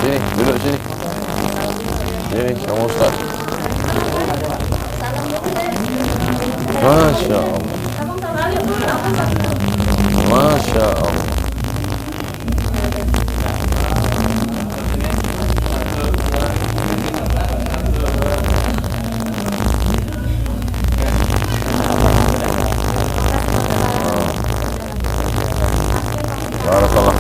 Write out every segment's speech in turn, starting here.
Sini, duduk sini. Sini, sama Ustaz. Masya Allah. Masya Allah. Barakallah.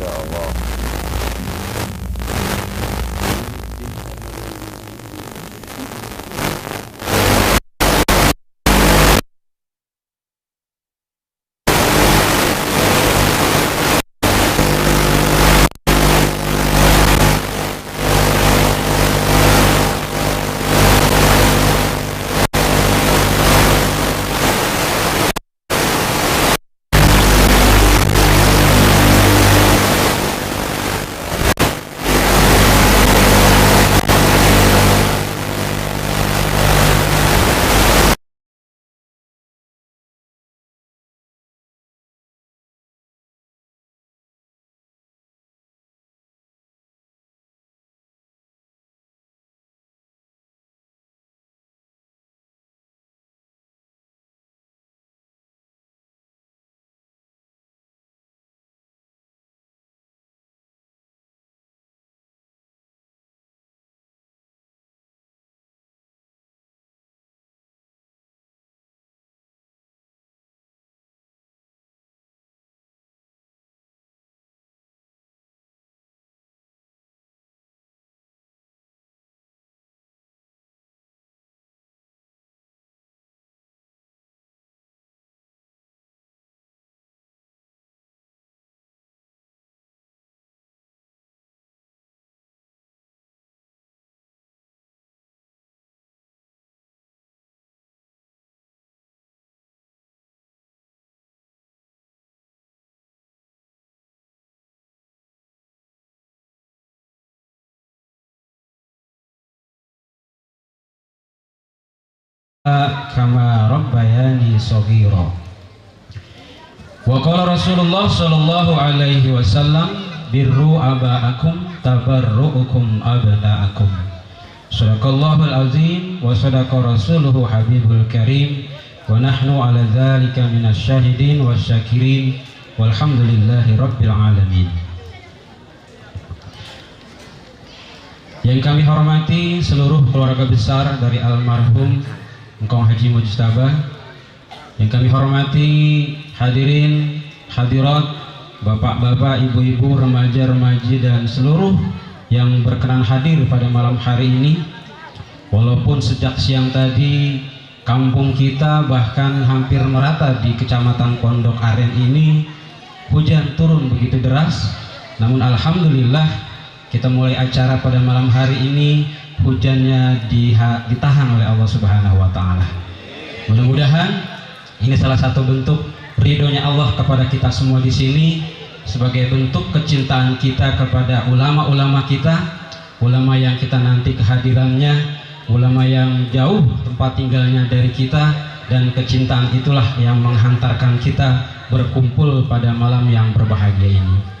Allah. Kama rabbayani shaghira. Wa qala Rasulullah sallallahu alaihi wasallam birru aba'akum tabarru'ukum abna'akum. Sadaqallahul azim wa sadaqa rasuluhu habibul karim wa nahnu ala dzalika minasyahidin wasyakirin walhamdulillahi rabbil alamin. Yang kami hormati seluruh keluarga besar dari almarhum Engkong Haji Mujtabah, yang kami hormati hadirin, hadirat, bapak-bapak, ibu-ibu, remaja-remaji dan seluruh yang berkenan hadir pada malam hari ini. Walaupun sejak siang tadi kampung kita bahkan hampir merata di Kecamatan Pondok Aren ini hujan turun begitu deras, namun alhamdulillah kita mulai acara pada malam hari ini hujannya ditahan oleh Allah Subhanahu wa Ta'ala. Mudah-mudahan ini salah satu bentuk ridhonya Allah kepada kita semua di sini, sebagai bentuk kecintaan kita kepada ulama-ulama kita, ulama yang kita nanti kehadirannya, ulama yang jauh tempat tinggalnya dari kita, dan kecintaan itulah yang menghantarkan kita berkumpul pada malam yang berbahagia ini.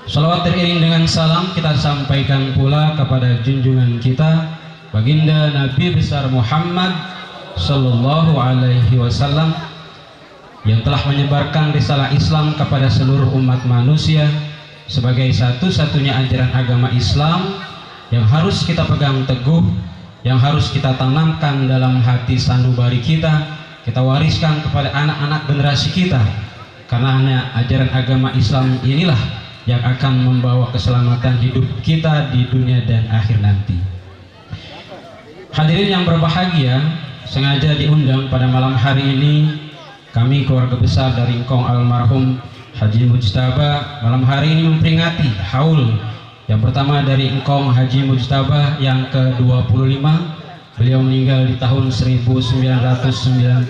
Salawat teriring dengan salam kita sampaikan pula kepada junjungan kita baginda Nabi besar Muhammad sallallahu alaihi wasallam yang telah menyebarkan risalah Islam kepada seluruh umat manusia sebagai satu-satunya ajaran agama Islam yang harus kita pegang teguh, yang harus kita tanamkan dalam hati sanubari kita wariskan kepada anak-anak generasi kita, karena ajaran agama Islam inilah yang akan membawa keselamatan hidup kita di dunia dan akhir nanti. Hadirin yang berbahagia, sengaja diundang pada malam hari ini kami keluarga besar dari Engkong almarhum Haji Mujtabah malam hari ini memperingati haul yang pertama dari Engkong Haji Mujtabah yang ke-25. Beliau meninggal di tahun 1996.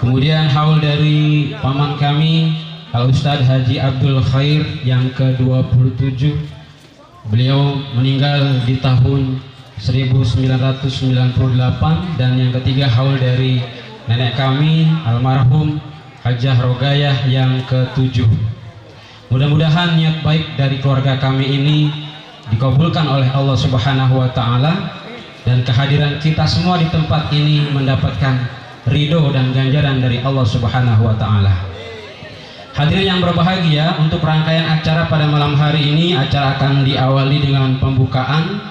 Kemudian haul dari paman kami Al-Ustadz Haji Abdul Khair yang ke-27. Beliau meninggal di tahun 1998. Dan yang ketiga haul dari nenek kami almarhum Hajah Rogayah yang ke-7. Mudah-mudahan niat baik dari keluarga kami ini dikabulkan oleh Allah Subhanahu wa Ta'ala, dan kehadiran kita semua di tempat ini mendapatkan ridho dan ganjaran dari Allah Subhanahu wa Ta'ala. Hadirin yang berbahagia, untuk rangkaian acara pada malam hari ini, acara akan diawali dengan pembukaan,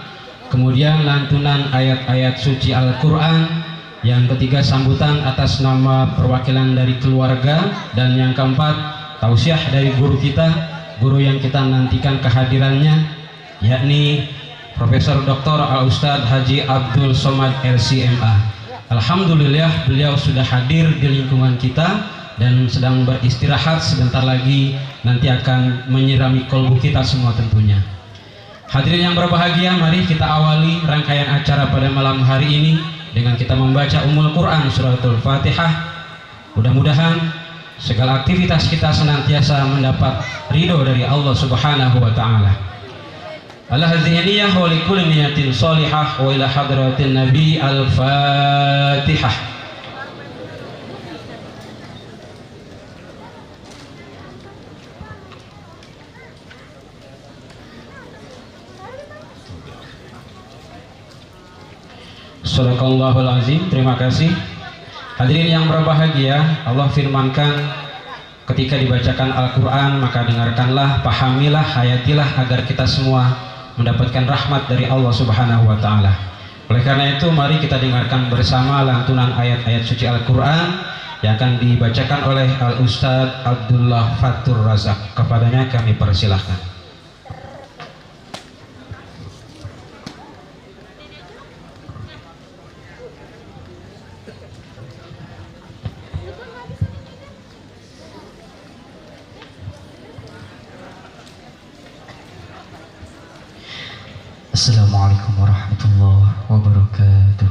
kemudian lantunan ayat-ayat suci Al-Quran, yang ketiga sambutan atas nama perwakilan dari keluarga, dan yang keempat tausiah dari guru kita, guru yang kita nantikan kehadirannya, yakni Profesor Dr. Al-Ustadz Haji Abdul Somad LCMA. Alhamdulillah beliau sudah hadir di lingkungan kita dan sedang beristirahat. Sebentar lagi nanti akan menyirami kolbu kita semua tentunya. Hadirin yang berbahagia, mari kita awali rangkaian acara pada malam hari ini dengan kita membaca Ummul Quran Suratul Fatihah. Mudah-mudahan segala aktivitas kita senantiasa mendapat ridho dari Allah Subhanahu wa Ta'ala. Ala hadhihi niyyah wa likulli niyatin shalihah wa ila hadratin Nabi Al-Fatihah. Sadaqallahul azim. Terima kasih. Hadirin yang berbahagia, Allah firmankan ketika dibacakan Al-Quran, maka dengarkanlah, pahamilah, hayatilah agar kita semua mendapatkan rahmat dari Allah Subhanahu wa Ta'ala. Oleh karena itu, mari kita dengarkan bersama lantunan ayat-ayat suci Al-Quran yang akan dibacakan oleh Al-Ustadz Abdullah Fatur Razak. Kepadanya kami persilahkan. Assalamualaikum warahmatullahi wabarakatuh.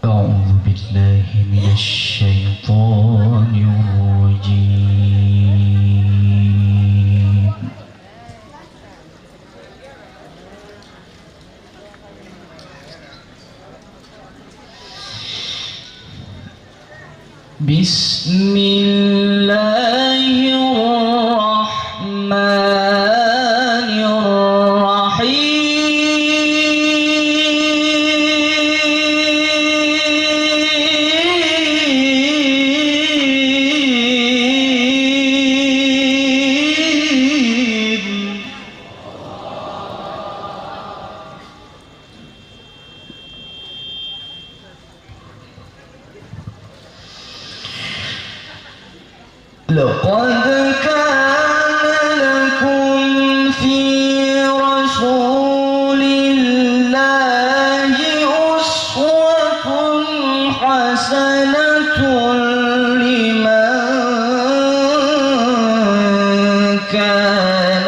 A'udzu billahi minasy syaithanir rajim. لقد كان لكم في رسول الله أسوة حسنة لمن كان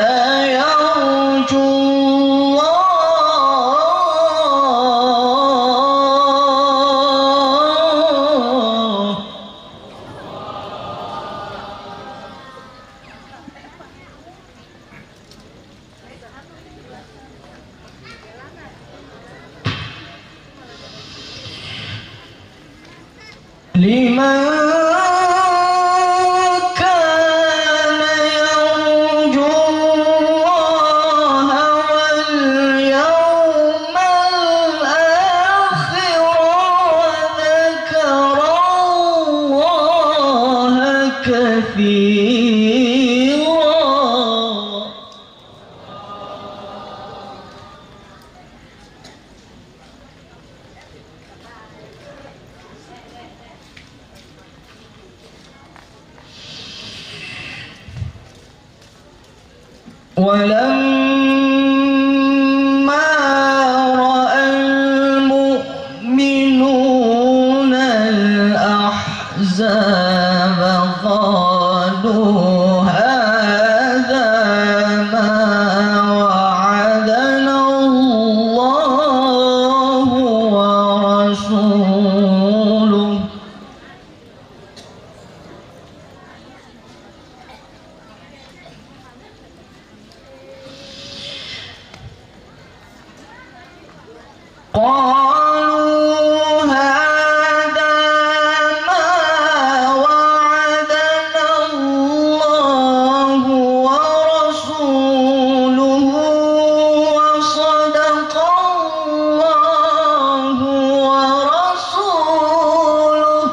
يرجو الله لمن كان يرجو الله واليوم الآخر وذكر الله كثيرا. ولما رأى المؤمنون الأحزاب قالوا هذا ما وعدنا الله ورسوله قالوا هذا ما وعدنا الله ورسوله وصدق الله ورسوله.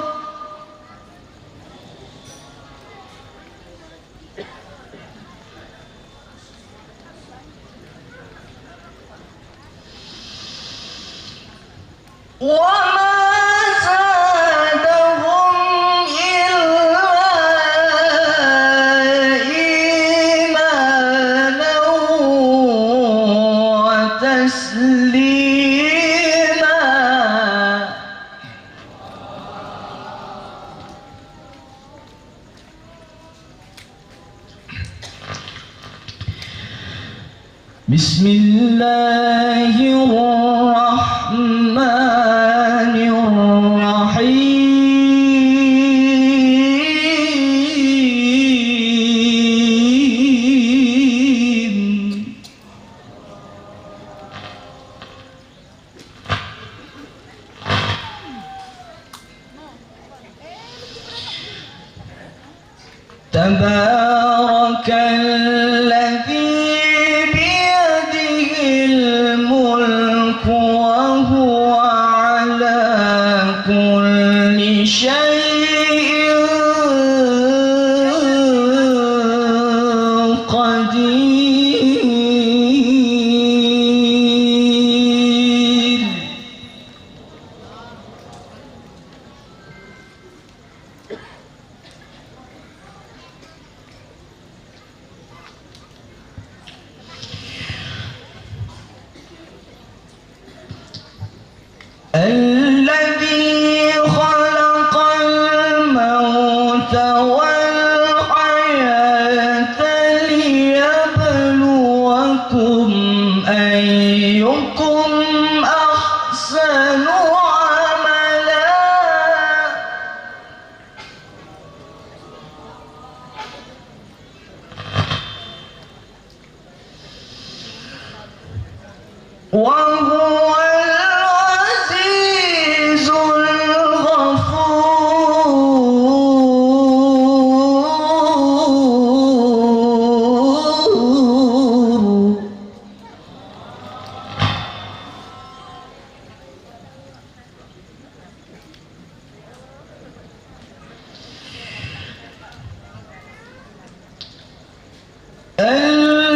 وما زادهم إلا إيمانا وتسليما. بسم الله الرحمن الرحيم. تبارك الذي بيده الملك وهو على كل شيء قدير. الذي خلق الموت والحياة ليبلوكم أيكم أحسن عملا. وهو العزيز الغفور.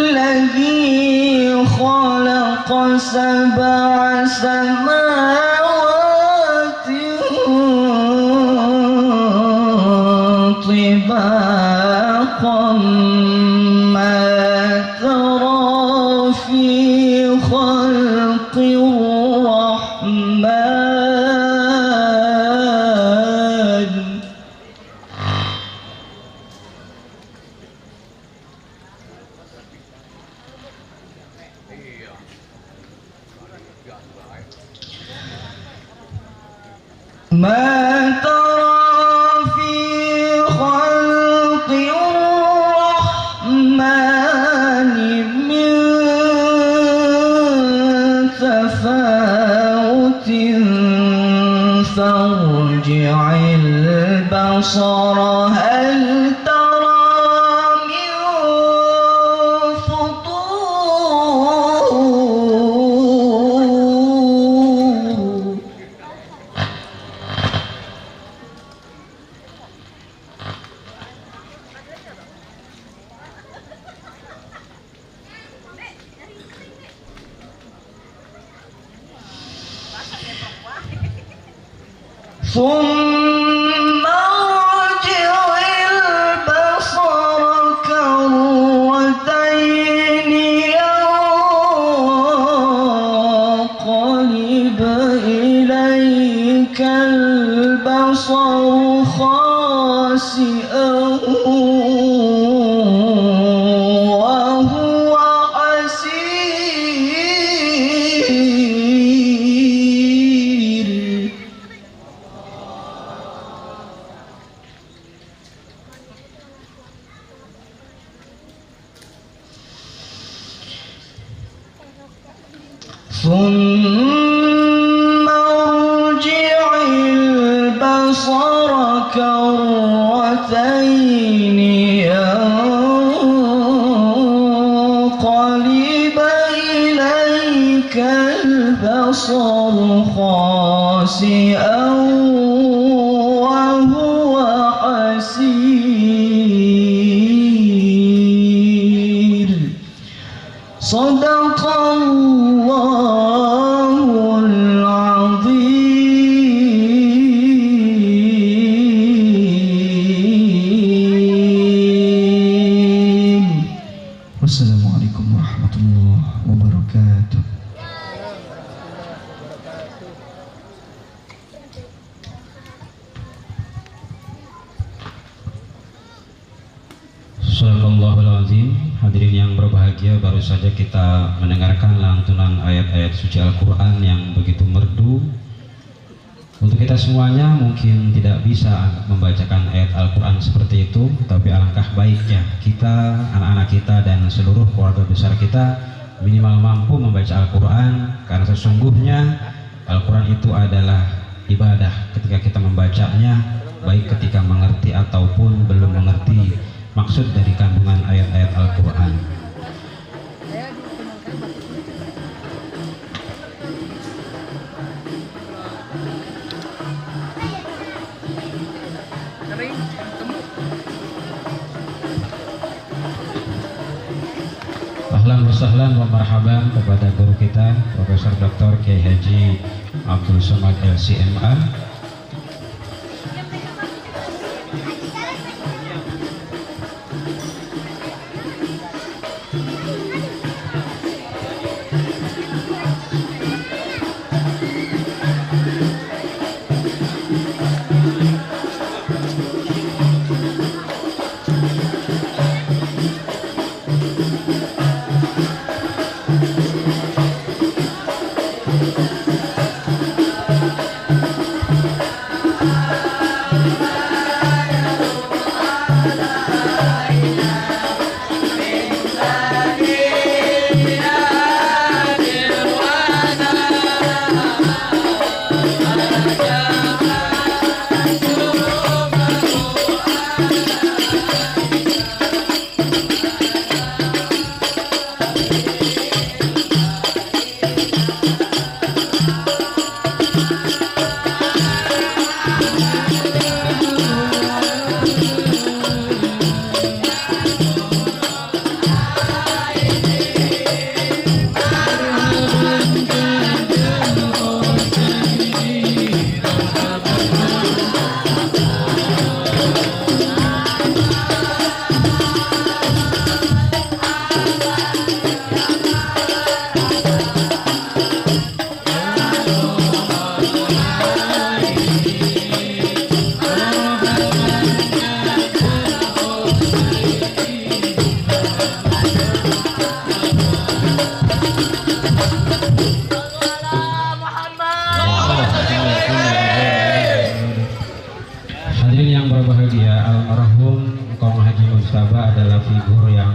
الذي خلق سبع سماوات طباقا ما ترى في خلق الرحمن ما ترى في خلق الرحمن من تفاوت فارجع البصر هل ترى من فطور. ثم ارجع البصر كرتين ينقلب إليك البصر خاسئا وهو حسير. ثم ارجع البصر كرتين ينقلب إليك البصر خاسئا وهو حسير. صدق الله العظيم. Wassalamualaikum warahmatullahi wabarakatuh. Astagfirullahaladzim. Hadirin yang berbahagia, baru saja kita mendengarkan lantunan ayat-ayat suci Al-Quran yang begitu merdu. Untuk kita semuanya mungkin tidak bisa membacakan ayat Al-Quran seperti itu, tapi alangkah baiknya kita, anak-anak kita dan seluruh keluarga besar kita minimal mampu membaca Al-Quran, karena sesungguhnya Al-Quran itu adalah ibadah ketika kita membacanya, baik ketika mengerti ataupun belum mengerti maksud dari kandungan ayat-ayat Al-Quran. Ahlan wa sahlan wa marhaban kepada guru kita Profesor Dr. Kiai Haji Abdul Somad LCMA.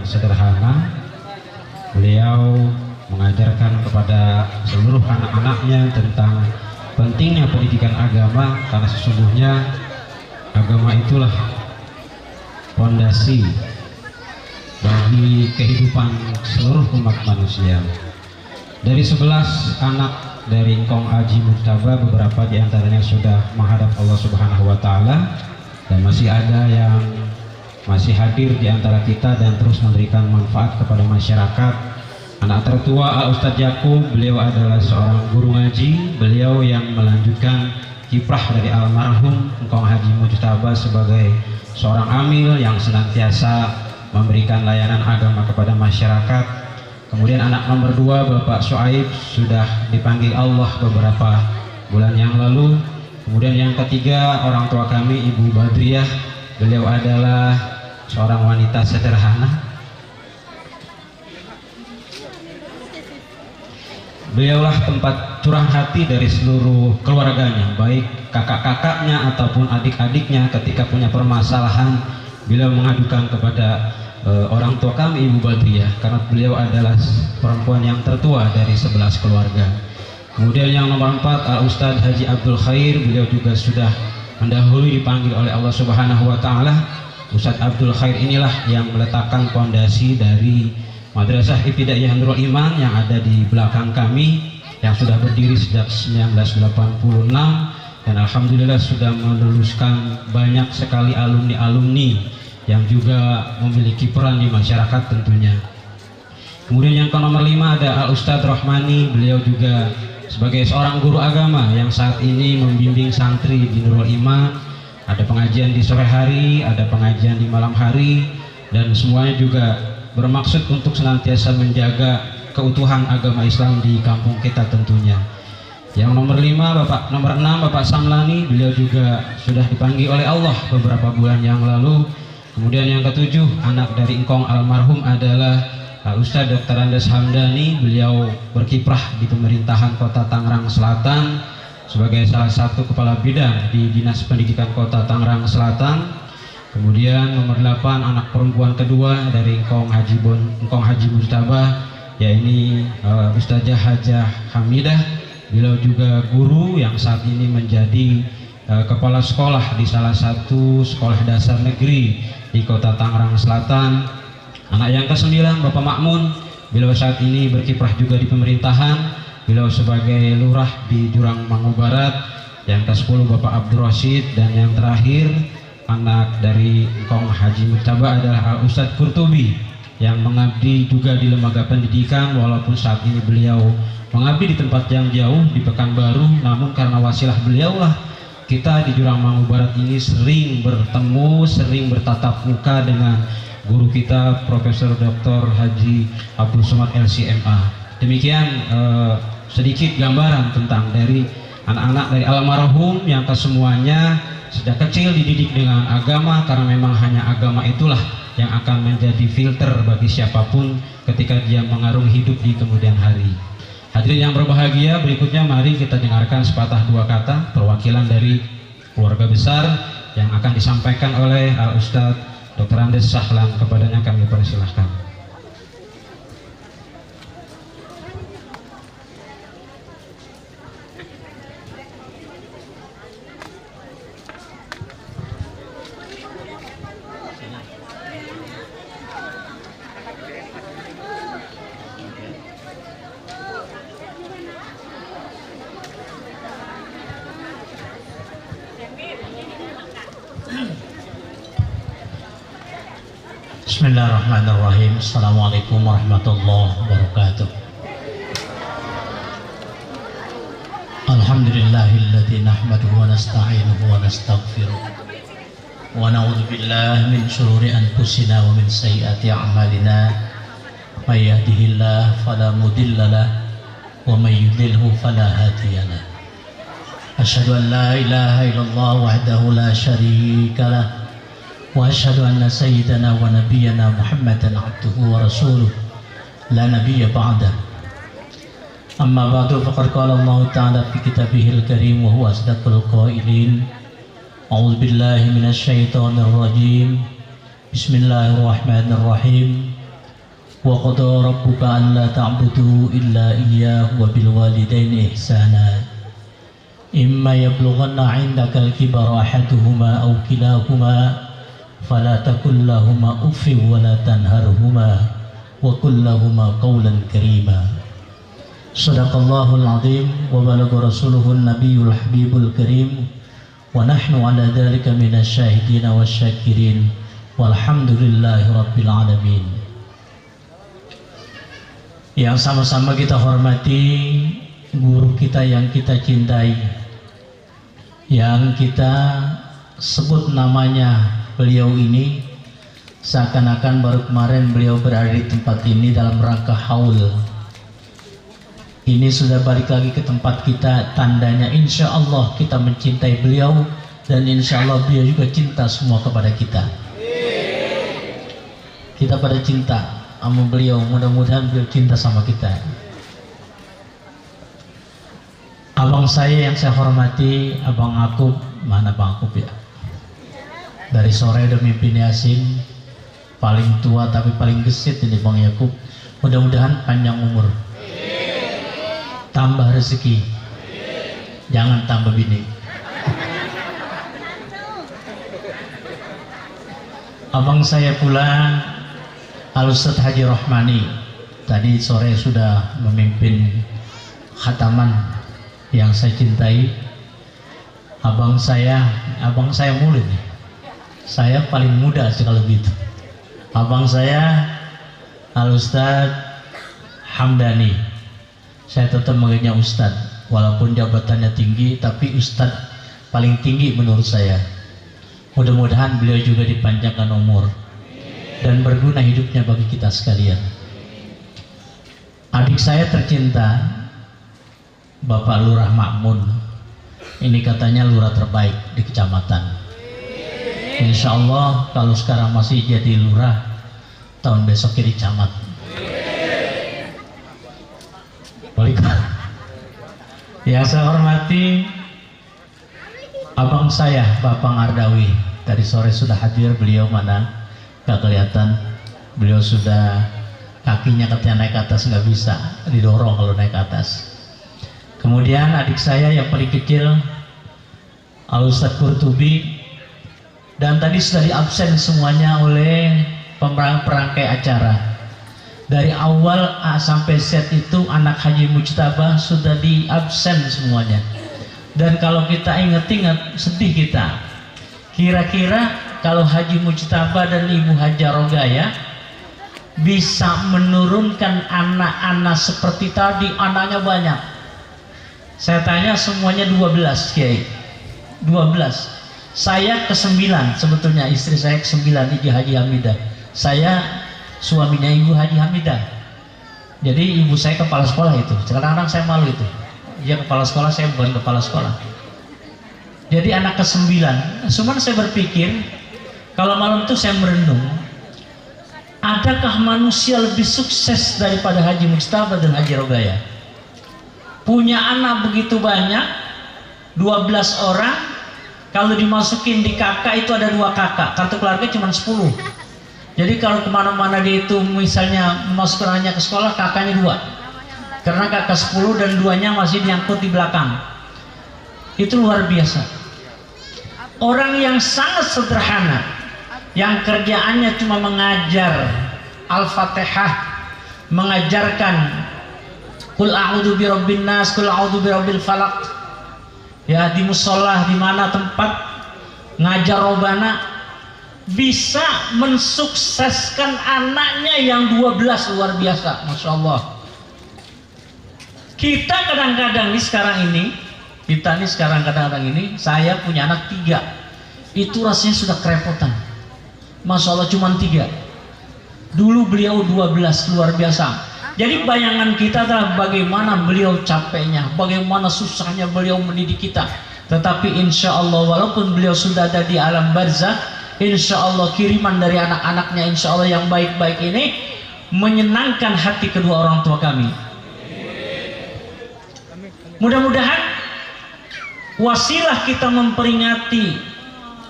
Sederhana, beliau mengajarkan kepada seluruh anak-anaknya tentang pentingnya pendidikan agama, karena sesungguhnya agama itulah fondasi bagi kehidupan seluruh umat manusia. Dari 11 anak dari Engkong Haji Mujtaba, beberapa diantaranya sudah menghadap Allah Subhanahu wa Ta'ala, dan masih ada yang masih hadir di antara kita dan terus memberikan manfaat kepada masyarakat. Anak tertua Al Ustadz Yakub, beliau adalah seorang guru ngaji, beliau yang melanjutkan kiprah dari almarhum Engkong Haji Mujtaba sebagai seorang amil yang senantiasa memberikan layanan agama kepada masyarakat. Kemudian anak nomor 2 Bapak Shu'aib sudah dipanggil Allah beberapa bulan yang lalu. Kemudian yang ketiga orang tua kami Ibu Badriah, beliau adalah seorang wanita sederhana. Beliaulah tempat curah hati dari seluruh keluarganya, baik kakak-kakaknya ataupun adik-adiknya. Ketika punya permasalahan, beliau mengadukan kepada orang tua kami Ibu Badriah, karena beliau adalah perempuan yang tertua dari 11 keluarga. Kemudian yang nomor 4 Al Ustadz Haji Abdul Khair, beliau juga sudah mendahului dipanggil oleh Allah Subhanahu wa Ta'ala. Ustadz Abdul Khair inilah yang meletakkan fondasi dari Madrasah Ibtidaiyah Nurul Iman yang ada di belakang kami, yang sudah berdiri sejak 1986, dan alhamdulillah sudah meluluskan banyak sekali alumni-alumni yang juga memiliki peran di masyarakat tentunya. Kemudian yang ke nomor 5 ada Al Ustadz Rahmani, beliau juga sebagai seorang guru agama yang saat ini membimbing santri di Nurul Iman. Ada pengajian di sore hari, ada pengajian di malam hari, dan semuanya juga bermaksud untuk senantiasa menjaga keutuhan agama Islam di kampung kita tentunya. Yang nomor 5, nomor 6 Bapak Samlani, beliau juga sudah dipanggil oleh Allah beberapa bulan yang lalu. Kemudian yang ke-7, anak dari engkong almarhum adalah Ustadz Dr. Andes Hamdani. Beliau berkiprah di pemerintahan Kota Tangerang Selatan sebagai salah satu kepala bidang di Dinas Pendidikan Kota Tangerang Selatan. Kemudian nomor 8, anak perempuan kedua dari engkong Haji Mujtabah, yaitu Ustazah Hajah Hamidah. Beliau juga guru yang saat ini menjadi kepala sekolah di salah satu sekolah dasar negeri di Kota Tangerang Selatan. Anak yang ke-9 Bapak Makmun, beliau saat ini berkiprah juga di pemerintahan. Beliau sebagai lurah di Jurang Mangu Barat. Yang ke-10 Bapak Abdul Rashid, dan yang terakhir anak dari engkong Haji Mujtabah adalah Ustadz Kurtubi yang mengabdi juga di lembaga pendidikan, walaupun saat ini beliau mengabdi di tempat yang jauh di Pekanbaru, namun karena wasilah beliau lah kita di Jurang Mangu Barat ini sering bertemu, sering bertatap muka dengan guru kita Profesor Dr. Haji Abdul Somad LCMA. Demikian sedikit gambaran tentang dari anak-anak dari almarhum yang kesemuanya sejak kecil dididik dengan agama, karena memang hanya agama itulah yang akan menjadi filter bagi siapapun ketika dia mengarungi hidup di kemudian hari. Hadirin yang berbahagia, berikutnya mari kita dengarkan sepatah dua kata perwakilan dari keluarga besar yang akan disampaikan oleh Ustadz Dr. Andes Sahlan. Kepadanya kami persilahkan. Bismillahirrahmanirrahim. Assalamualaikum warahmatullahi wabarakatuh. Alhamdulillahilladzi nahmaduhu wa nasta'inuhu wa nastaghfiruh wa na'udzu billahi min syururi anfusina wa min sayyiati a'malina. May yahdihillahu fala mudilla lahu wa may yudlilhu fala hadiya lahu. Asyhadu an la ilaha illallah wahdahu la syarika lahu wa asyhadu anna sayyidana wa nabiyyana Muhammadan abduhu wa rasuluh la nabiyya ba'dah. Amma ba'du, faqad qala Allah ta'ala fi kitabihil karim wa huwa asdaqul qailin. A'udzu billahi minasy syaithanir rajim. Bismillahirrahmanirrahim. Wa qada rabbuka alla ta'budu illa iyyahu wa bil walidaini ihsana. Imma yablughanna 'indaka al-kibara ahaduhuma aw kilahuma fala takul lahuma uffin wa la tanharhuma wa qul lahuma qawlan karima. Shadaqallahul azim wa balagha rasuluhun nabiyul habibul karim wa nahnu ala dzalika minasyahidin wasyakirin walhamdulillahi rabbil alamin. Yang sama-sama kita hormati guru kita yang kita cintai, yang kita sebut namanya. Beliau ini seakan-akan baru kemarin beliau berada di tempat ini dalam rangka haul. Ini sudah balik lagi ke tempat kita, tandanya insya Allah kita mencintai beliau, dan insya Allah beliau juga cinta semua kepada kita. Kita pada cinta sama beliau, mudah-mudahan beliau cinta sama kita. Abang saya yang saya hormati, Abang Akub, mana Bang Akub ya? Dari sore udah mimpin Yasin, paling tua tapi paling gesit ini Bang Yakub. Mudah-mudahan panjang umur, tambah rezeki, jangan tambah bini. Abang saya pula Al-Ustadz Haji Rohmani, tadi sore sudah memimpin khataman yang saya cintai. Abang saya mulia nih. Saya paling muda sih kalau gitu. Abang saya Al-Ustadz Hamdani, saya tetap manggilnya Ustadz, walaupun jabatannya tinggi, tapi Ustadz paling tinggi menurut saya. Mudah-mudahan beliau juga dipanjangkan umur. dan berguna hidupnya bagi kita sekalian. Adik saya tercinta, Bapak Lurah Makmun, ini katanya lurah terbaik di kecamatan. Insya Allah kalau sekarang masih jadi lurah, tahun besok jadi camat. Ya, saya hormati abang saya, Bapak Ardawi. Tadi sore sudah hadir, beliau mana? Gak kelihatan. Beliau sudah, kakinya katanya naik ke atas nggak bisa, didorong kalau naik ke atas. Kemudian adik saya yang paling kecil, Al-Ustadz Qurtubi, dan tadi sudah diabsen semuanya oleh perangkai acara. Dari awal A sampai Z itu anak Haji Mujtabah sudah diabsen semuanya. Dan kalau kita ingat-ingat, sedih kita. Kira-kira kalau Haji Mujtabah dan Ibu Haja Rogaya bisa menurunkan anak-anak seperti tadi, anaknya banyak. Saya tanya semuanya 12 Kiai. 12. Saya ke-9 sebetulnya, istri saya ke-9, Ibu Haji Hamidah. Saya suaminya Ibu Haji Hamidah. Jadi ibu saya kepala sekolah itu. Kadang-kadang saya malu itu. Dia kepala sekolah, saya bukan kepala sekolah. Jadi anak ke-9. Cuman saya berpikir, kalau malam itu saya merenung, adakah manusia lebih sukses daripada Haji Mujtabah dan Haji Rogaya? Punya anak begitu banyak, 12 orang, kalau dimasukin di kakak itu ada 2 kakak, kartu keluarga cuma 10. Jadi kalau kemana-mana dia itu misalnya memasukkan anaknya ke sekolah, kakaknya 2. Karena kakak 10 dan 2-nya masih diangkut di belakang. Itu luar biasa. Orang yang sangat sederhana, yang kerjaannya cuma mengajar Al-Fatihah, mengajarkan Qul a'udzu birabbin nas, Qul a'udzu birabbil falaq, ya di musola di mana tempat ngajar robana, bisa mensukseskan anaknya yang 12, luar biasa, Masya Allah. Kita kadang-kadang nih sekarang ini, saya punya anak 3, itu rasanya sudah kerepotan. Masya Allah cuma 3. Dulu beliau 12, luar biasa. Jadi bayangan kita adalah bagaimana beliau capeknya, bagaimana susahnya beliau mendidik kita. Tetapi insya Allah walaupun beliau sudah ada di alam barzah, insya Allah kiriman dari anak-anaknya insya Allah yang baik-baik ini menyenangkan hati kedua orang tua kami. Mudah-mudahan wasilah kita memperingati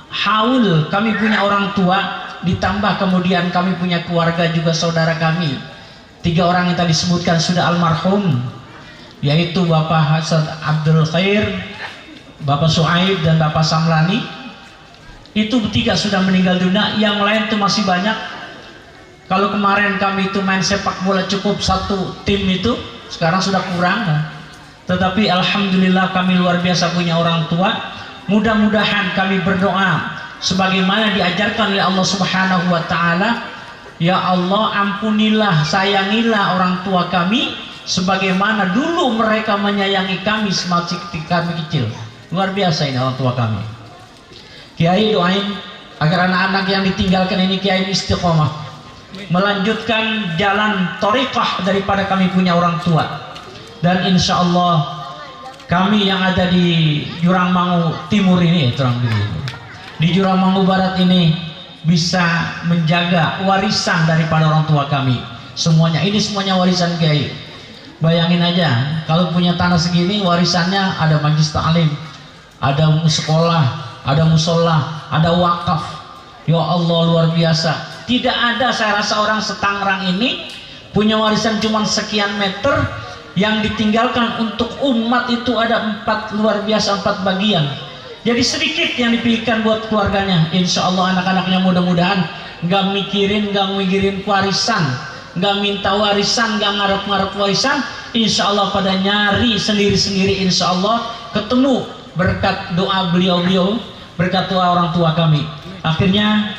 haul kami punya orang tua, ditambah kemudian kami punya keluarga juga saudara kami. 3 orang yang tadi disebutkan sudah almarhum, yaitu Bapak Hasan Abdul Khair, Bapak Suaib dan Bapak Samlani. Itu 3 sudah meninggal dunia, yang lain itu masih banyak. Kalau kemarin kami itu main sepak bola cukup 1 tim itu, sekarang sudah kurang. Tetapi alhamdulillah kami luar biasa punya orang tua. Mudah-mudahan kami berdoa sebagaimana diajarkan oleh Allah Subhanahu wa taala, ya Allah ampunilah, sayangilah orang tua kami sebagaimana dulu mereka menyayangi kami semasa ketika kami kecil. Luar biasa ini orang tua kami. Kiai doain agar anak-anak yang ditinggalkan ini Kiai istiqomah, melanjutkan jalan thariqah daripada kami punya orang tua. Dan insya Allah kami yang ada di Jurangmangu Timur ini, di Jurangmangu Barat ini bisa menjaga warisan daripada orang tua kami. Semuanya ini semuanya warisan Kiai. Bayangin aja kalau punya tanah segini, warisannya ada majlis ta'lim, ada sekolah, ada musola, ada wakaf. Ya Allah luar biasa. Tidak ada saya rasa orang setangerang ini punya warisan cuma sekian meter, yang ditinggalkan untuk umat itu ada 4, luar biasa 4 bagian. Jadi sedikit yang dipikirkan buat keluarganya. Insya Allah anak-anaknya mudah-mudahan nggak mikirin warisan, nggak minta warisan, nggak ngarep-ngarep warisan. Insya Allah pada nyari sendiri-sendiri. Insya Allah ketemu berkat doa beliau-beliau, berkat doa orang tua kami. Akhirnya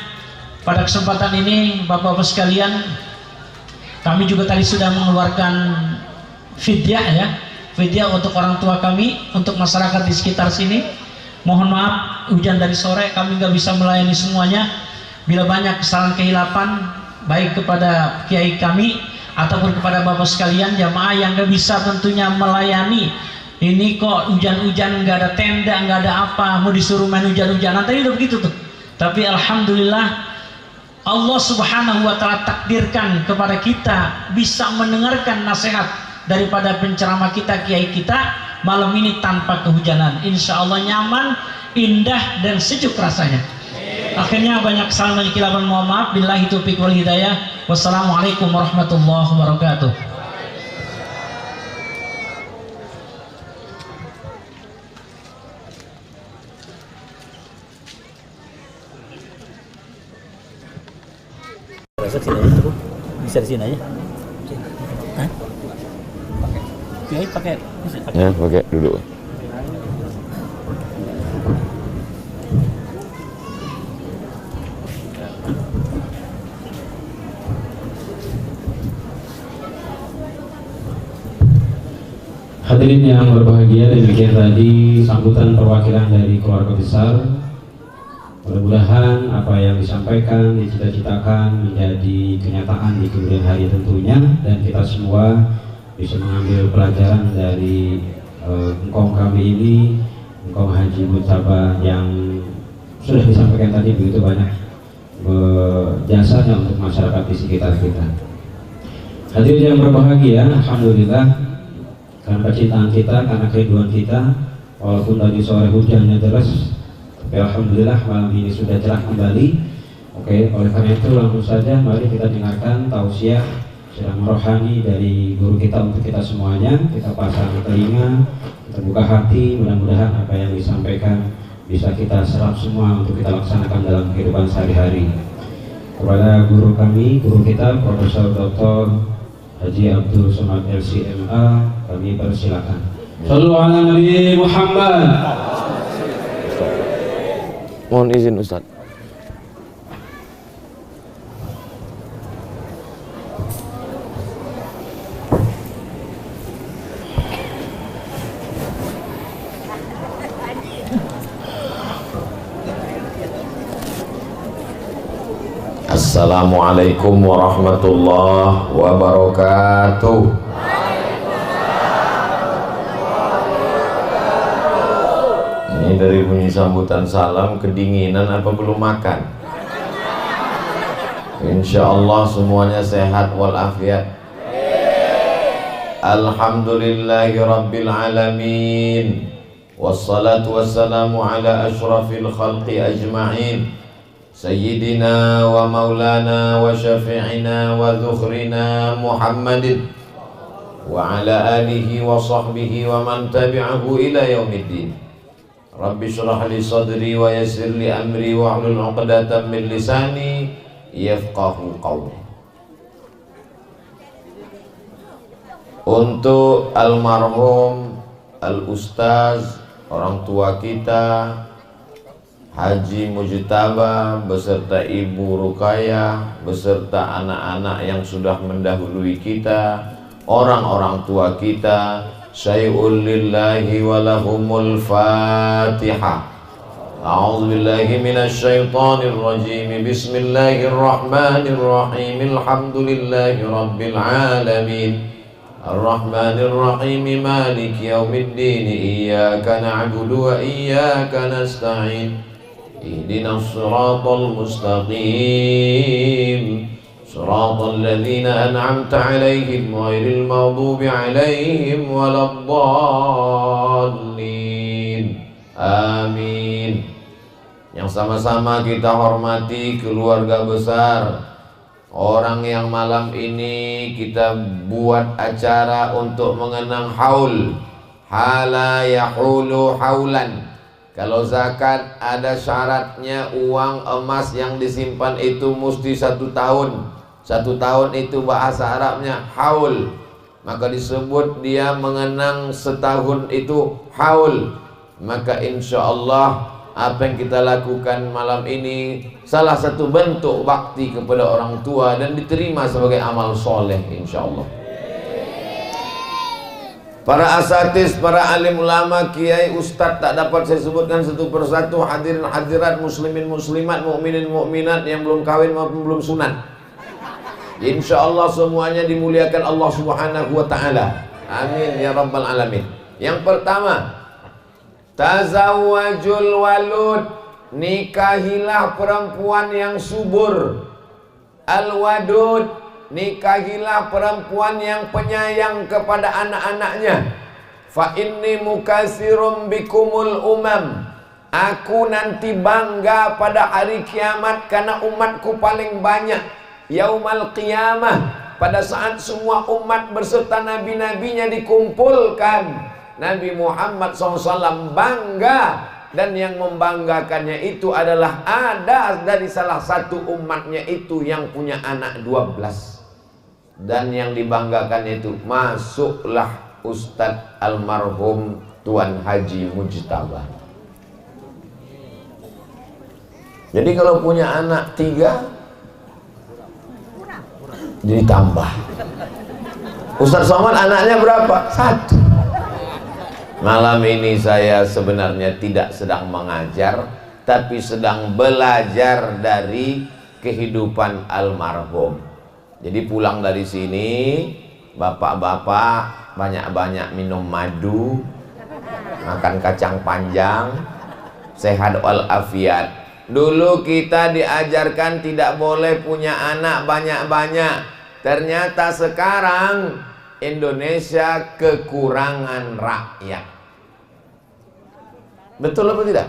pada kesempatan ini Bapak-Bapak sekalian, kami juga tadi sudah mengeluarkan fidyah ya, fidyah untuk orang tua kami, untuk masyarakat di sekitar sini. Mohon maaf hujan dari sore kami nggak bisa melayani semuanya. Bila banyak kesalahan kehilapan baik kepada kiai kami ataupun kepada bapak sekalian jamaah yang gak bisa tentunya melayani. Ini kok hujan-hujan, nggak ada tenda, nggak ada apa, mau disuruh main hujan-hujanan, tadi udah begitu tuh. Tapi alhamdulillah Allah subhanahu wa ta'ala takdirkan kepada kita bisa mendengarkan nasihat daripada penceramah kita, kiai kita malam ini tanpa kehujanan. Insya Allah nyaman, indah dan sejuk rasanya. Akhirnya banyak kesalahan, banyak khilafan, mohon maaf. Billahi taufiq wal hidayah. Wassalamualaikum warahmatullahi wabarakatuh. Sini aja cukup, bisa di sini aja. Hah? Pakai. Ya, pakai duduk. Hadirin yang berbahagia, demikian tadi sambutan perwakilan dari keluarga besar. Mudah-mudahan apa yang disampaikan, dicita-citakan menjadi kenyataan di kemudian hari tentunya, dan kita semua bisa mengambil pelajaran dari engkong kami ini, engkong Haji Mujtaba yang sudah disampaikan tadi begitu banyak jasanya untuk masyarakat di sekitar kita. Hadirin yang berbahagia, alhamdulillah karena kecintaan kita, karena kerinduan kita, walaupun tadi sore hujannya deras, ya, alhamdulillah malam ini sudah cerah kembali. Oke, oleh karena itu langsung saja mari kita dengarkan tausiah ceramah rohani dari guru kita untuk kita semuanya. Kita pasang telinga, kita buka hati, mudah-mudahan apa yang disampaikan bisa kita serap semua untuk kita laksanakan dalam kehidupan sehari-hari. Kepada guru kami, guru kita Profesor Dr. Haji Abdul Somad LCMA, kami persilakan. Shallu ala Nabi Muhammad. Mohon izin Ustaz. Assalamualaikum warahmatullahi wabarakatuh. Ini dari bunyi sambutan salam, kedinginan apa belum makan? Insya Allah semuanya sehat walafiat. Alhamdulillahi Rabbil Alamin. Wassalatu wassalamu ala ashrafil khalqi ajma'in, Sayyidina wa maulana wa syafi'ina wa dhukhrina Muhammadin wa ala alihi wa sahbihi wa man tabi'ahu ila yaumiddin. Rabbi shrah li sadri wa yassir li amri wa hlul 'uqdatam min lisani yafqahu qawli. Untuk almarhum al-ustaz, orang tua kita Haji Mujtaba beserta Ibu Rukayah beserta anak-anak yang sudah mendahului kita, orang-orang tua kita, syai'ul lillahi walahumul fatihah. A'udzu billahi minasy syaithanir rajim. Bismillahirrahmanirrahim. Alhamdulillahi rabbil alamin. Ar-Rahmanir Rahim. Maliki yaumiddin. Iyyaka na'budu wa iyyaka nasta'in. Ihdinas siratal mustaqim. Siratal ladzina an'amta 'alaihim ghairil maghdubi 'alaihim waladdallin. Amin. Yang sama-sama kita hormati keluarga besar, orang yang malam ini kita buat acara untuk mengenang haul. Hala yahulu haulan. Kalau zakat ada syaratnya, uang emas yang disimpan itu mesti 1 tahun. 1 tahun itu bahasa Arabnya haul. Maka disebut dia mengenang setahun itu haul. Maka insya Allah apa yang kita lakukan malam ini salah satu bentuk bakti kepada orang tua dan diterima sebagai amal soleh insya Allah. Para asatiz, para alim ulama, kiai, ustadz tak dapat saya sebutkan satu persatu. Hadirin hadirat, muslimin muslimat, mukminin mukminat yang belum kawin maupun belum sunat. Insya Allah semuanya dimuliakan Allah Subhanahu wa ta'ala. Amin ya rabbal alamin. Yang pertama, tazawwajul walud, nikahilah perempuan yang subur. Al-wadud, nikahilah perempuan yang penyayang kepada anak-anaknya. Fa inni mukatsirum bikumul umam, aku nanti bangga pada hari kiamat karena umatku paling banyak. Yaumal qiyamah, pada saat semua umat berserta nabi-nabinya dikumpulkan, Nabi Muhammad SAW bangga, dan yang membanggakannya itu adalah ada dari salah satu umatnya itu yang punya anak 12. Dan yang dibanggakannya itu, masuklah Ustadz almarhum Tuan Haji Mujtaba. Jadi kalau punya anak 3 jadi tambah. Ustadz Somad anaknya berapa? 1. Malam ini saya sebenarnya tidak sedang mengajar, tapi sedang belajar dari kehidupan almarhum. Jadi pulang dari sini, bapak-bapak banyak-banyak minum madu, makan kacang panjang, sehat walafiat. Dulu kita diajarkan tidak boleh punya anak banyak-banyak. Ternyata sekarang Indonesia kekurangan rakyat. Betul apa tidak?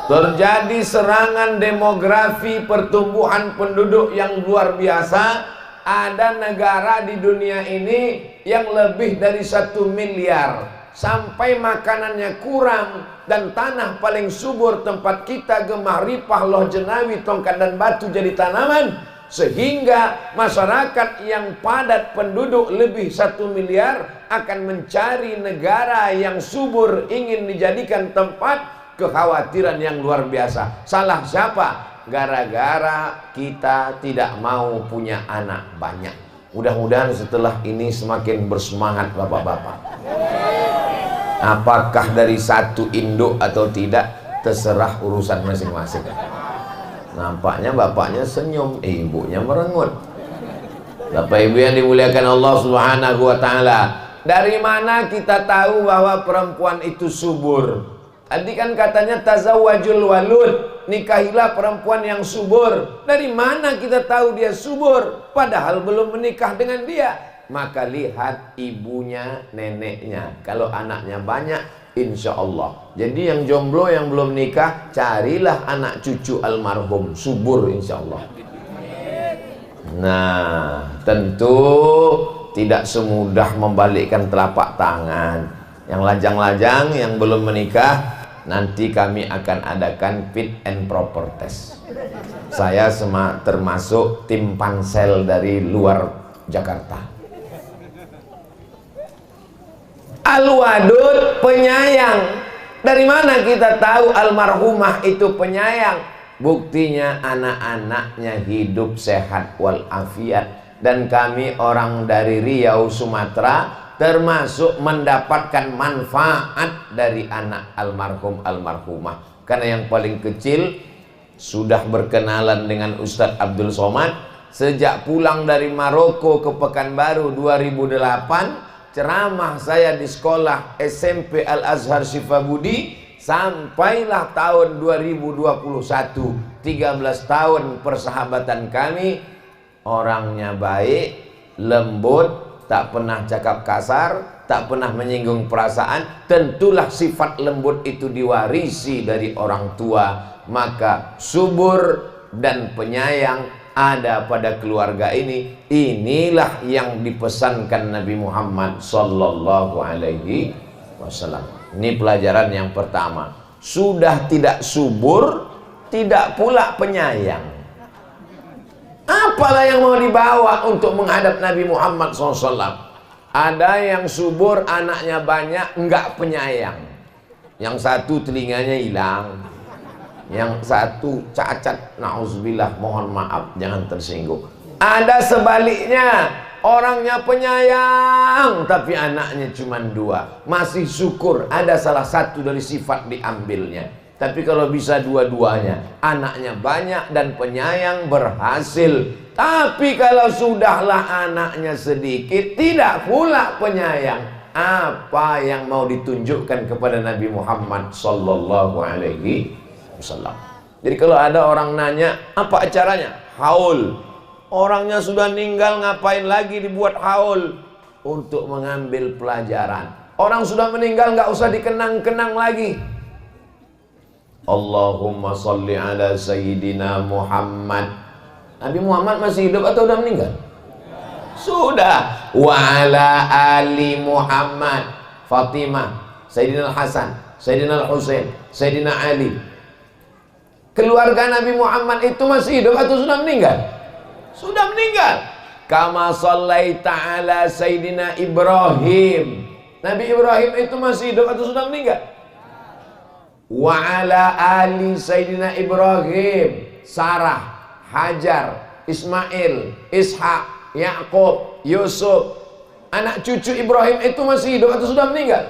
Terjadi serangan demografi, pertumbuhan penduduk yang luar biasa. Ada negara di dunia ini yang lebih dari 1 miliar, sampai makanannya kurang, dan tanah paling subur tempat kita gemah ripah, loh jenawi, tongkat dan batu jadi tanaman, sehingga masyarakat yang padat penduduk lebih 1 miliar akan mencari negara yang subur, ingin dijadikan tempat kekhawatiran yang luar biasa. Salah siapa? Gara-gara kita tidak mau punya anak banyak. Mudah-mudahan setelah ini semakin bersemangat bapak-bapak. Apakah dari 1 induk atau tidak, terserah urusan masing-masing. Nampaknya bapaknya senyum, ibunya merengut. Bapak ibu yang dimuliakan Allah Subhanahu wa ta'ala, dari mana kita tahu bahwa perempuan itu subur? Tadi kan katanya tazawwajul walud, nikahilah perempuan yang subur. Dari mana kita tahu dia subur padahal belum menikah dengan dia? Maka lihat ibunya, neneknya. Kalau anaknya banyak, insya Allah. Jadi yang jomblo, yang belum nikah, carilah anak cucu almarhum, subur insya Allah. Nah, tentu tidak semudah membalikkan telapak tangan. Yang lajang-lajang, yang belum menikah, nanti kami akan adakan fit and proper test. Saya termasuk tim pansel dari luar Jakarta. Al-wadud, penyayang. Dari mana kita tahu almarhumah itu penyayang? Buktinya anak-anaknya hidup sehat walafiat. Dan kami orang dari Riau, Sumatera, termasuk mendapatkan manfaat dari anak almarhum almarhumah. Karena yang paling kecil sudah berkenalan dengan Ustadz Abdul Somad sejak pulang dari Maroko ke Pekanbaru 2008. Ceramah saya di sekolah SMP Al-Azhar Sifabudi sampailah tahun 2021. 13 tahun persahabatan kami. Orangnya baik, lembut, tak pernah cakap kasar, tak pernah menyinggung perasaan. Tentulah sifat lembut itu diwarisi dari orang tua. Maka subur dan penyayang ada pada keluarga ini. Inilah yang dipesankan Nabi Muhammad sallallahu alaihi wasallam. Ini pelajaran yang pertama. Sudah tidak subur, tidak pula penyayang. Apalah yang mau dibawa untuk menghadap Nabi Muhammad SAW? Ada yang subur, anaknya banyak, enggak penyayang. Yang satu telinganya hilang, yang satu cacat, na'udzubillah, mohon maaf, jangan tersinggung. Ada sebaliknya, orangnya penyayang tapi anaknya cuma 2, masih syukur ada salah satu dari sifat diambilnya. Tapi kalau bisa dua-duanya, anaknya banyak dan penyayang, berhasil Tapi kalau sudahlah anaknya sedikit, tidak pula penyayang. Apa yang mau ditunjukkan kepada Nabi Muhammad sallallahu alaihi wasallam? Jadi kalau ada orang nanya, apa acaranya? Haul. Orangnya sudah meninggal, ngapain lagi dibuat haul? Untuk mengambil pelajaran. Orang sudah meninggal, nggak usah dikenang-kenang lagi. Allahumma salli ala Sayyidina Muhammad. Nabi Muhammad masih hidup atau sudah meninggal? Sudah. Wa ala ali Muhammad. Fatimah, Sayyidina Hasan, Sayyidina Husain, Sayyidina Ali. Keluarga Nabi Muhammad itu masih hidup atau sudah meninggal? Sudah meninggal. Kama sallaita ala Sayyidina Ibrahim. Nabi Ibrahim itu masih hidup atau sudah meninggal? Wa ala ali Sayyidina Ibrahim. Sarah, Hajar, Ismail, Ishak, Yakub, Yusuf. Anak cucu Ibrahim itu masih hidup atau sudah meninggal?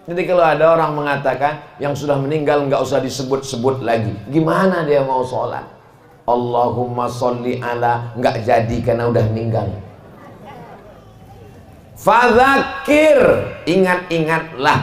Jadi kalau ada orang mengatakan yang sudah meninggal nggak usah disebut-sebut lagi, gimana dia mau sholat? Allahumma sholli ala, nggak jadi karena udah meninggal. Fadzakir, ingat-ingatlah.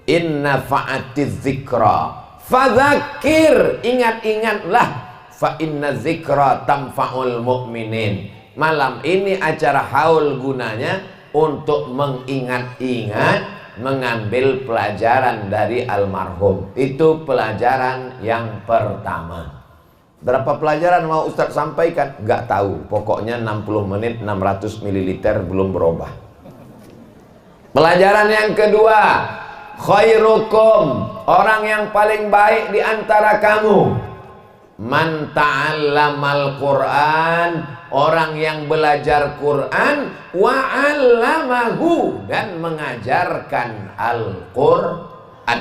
Inna fa'atiz zikra. Fadzakir, ingat-ingatlah. Fa inna zikra tamfa'ul mu'minin. Malam ini acara haul gunanya untuk mengingat-ingat, mengambil pelajaran dari almarhum. Itu pelajaran yang pertama. Berapa pelajaran mau Ustadz sampaikan? Nggak tahu. Pokoknya 60 menit 600 ml belum berubah. Pelajaran yang kedua, khairukum, orang yang paling baik di antara kamu, man ta'allamal Qur'an, orang yang belajar Quran, wa 'allamahu, dan mengajarkan Al-Qur'an.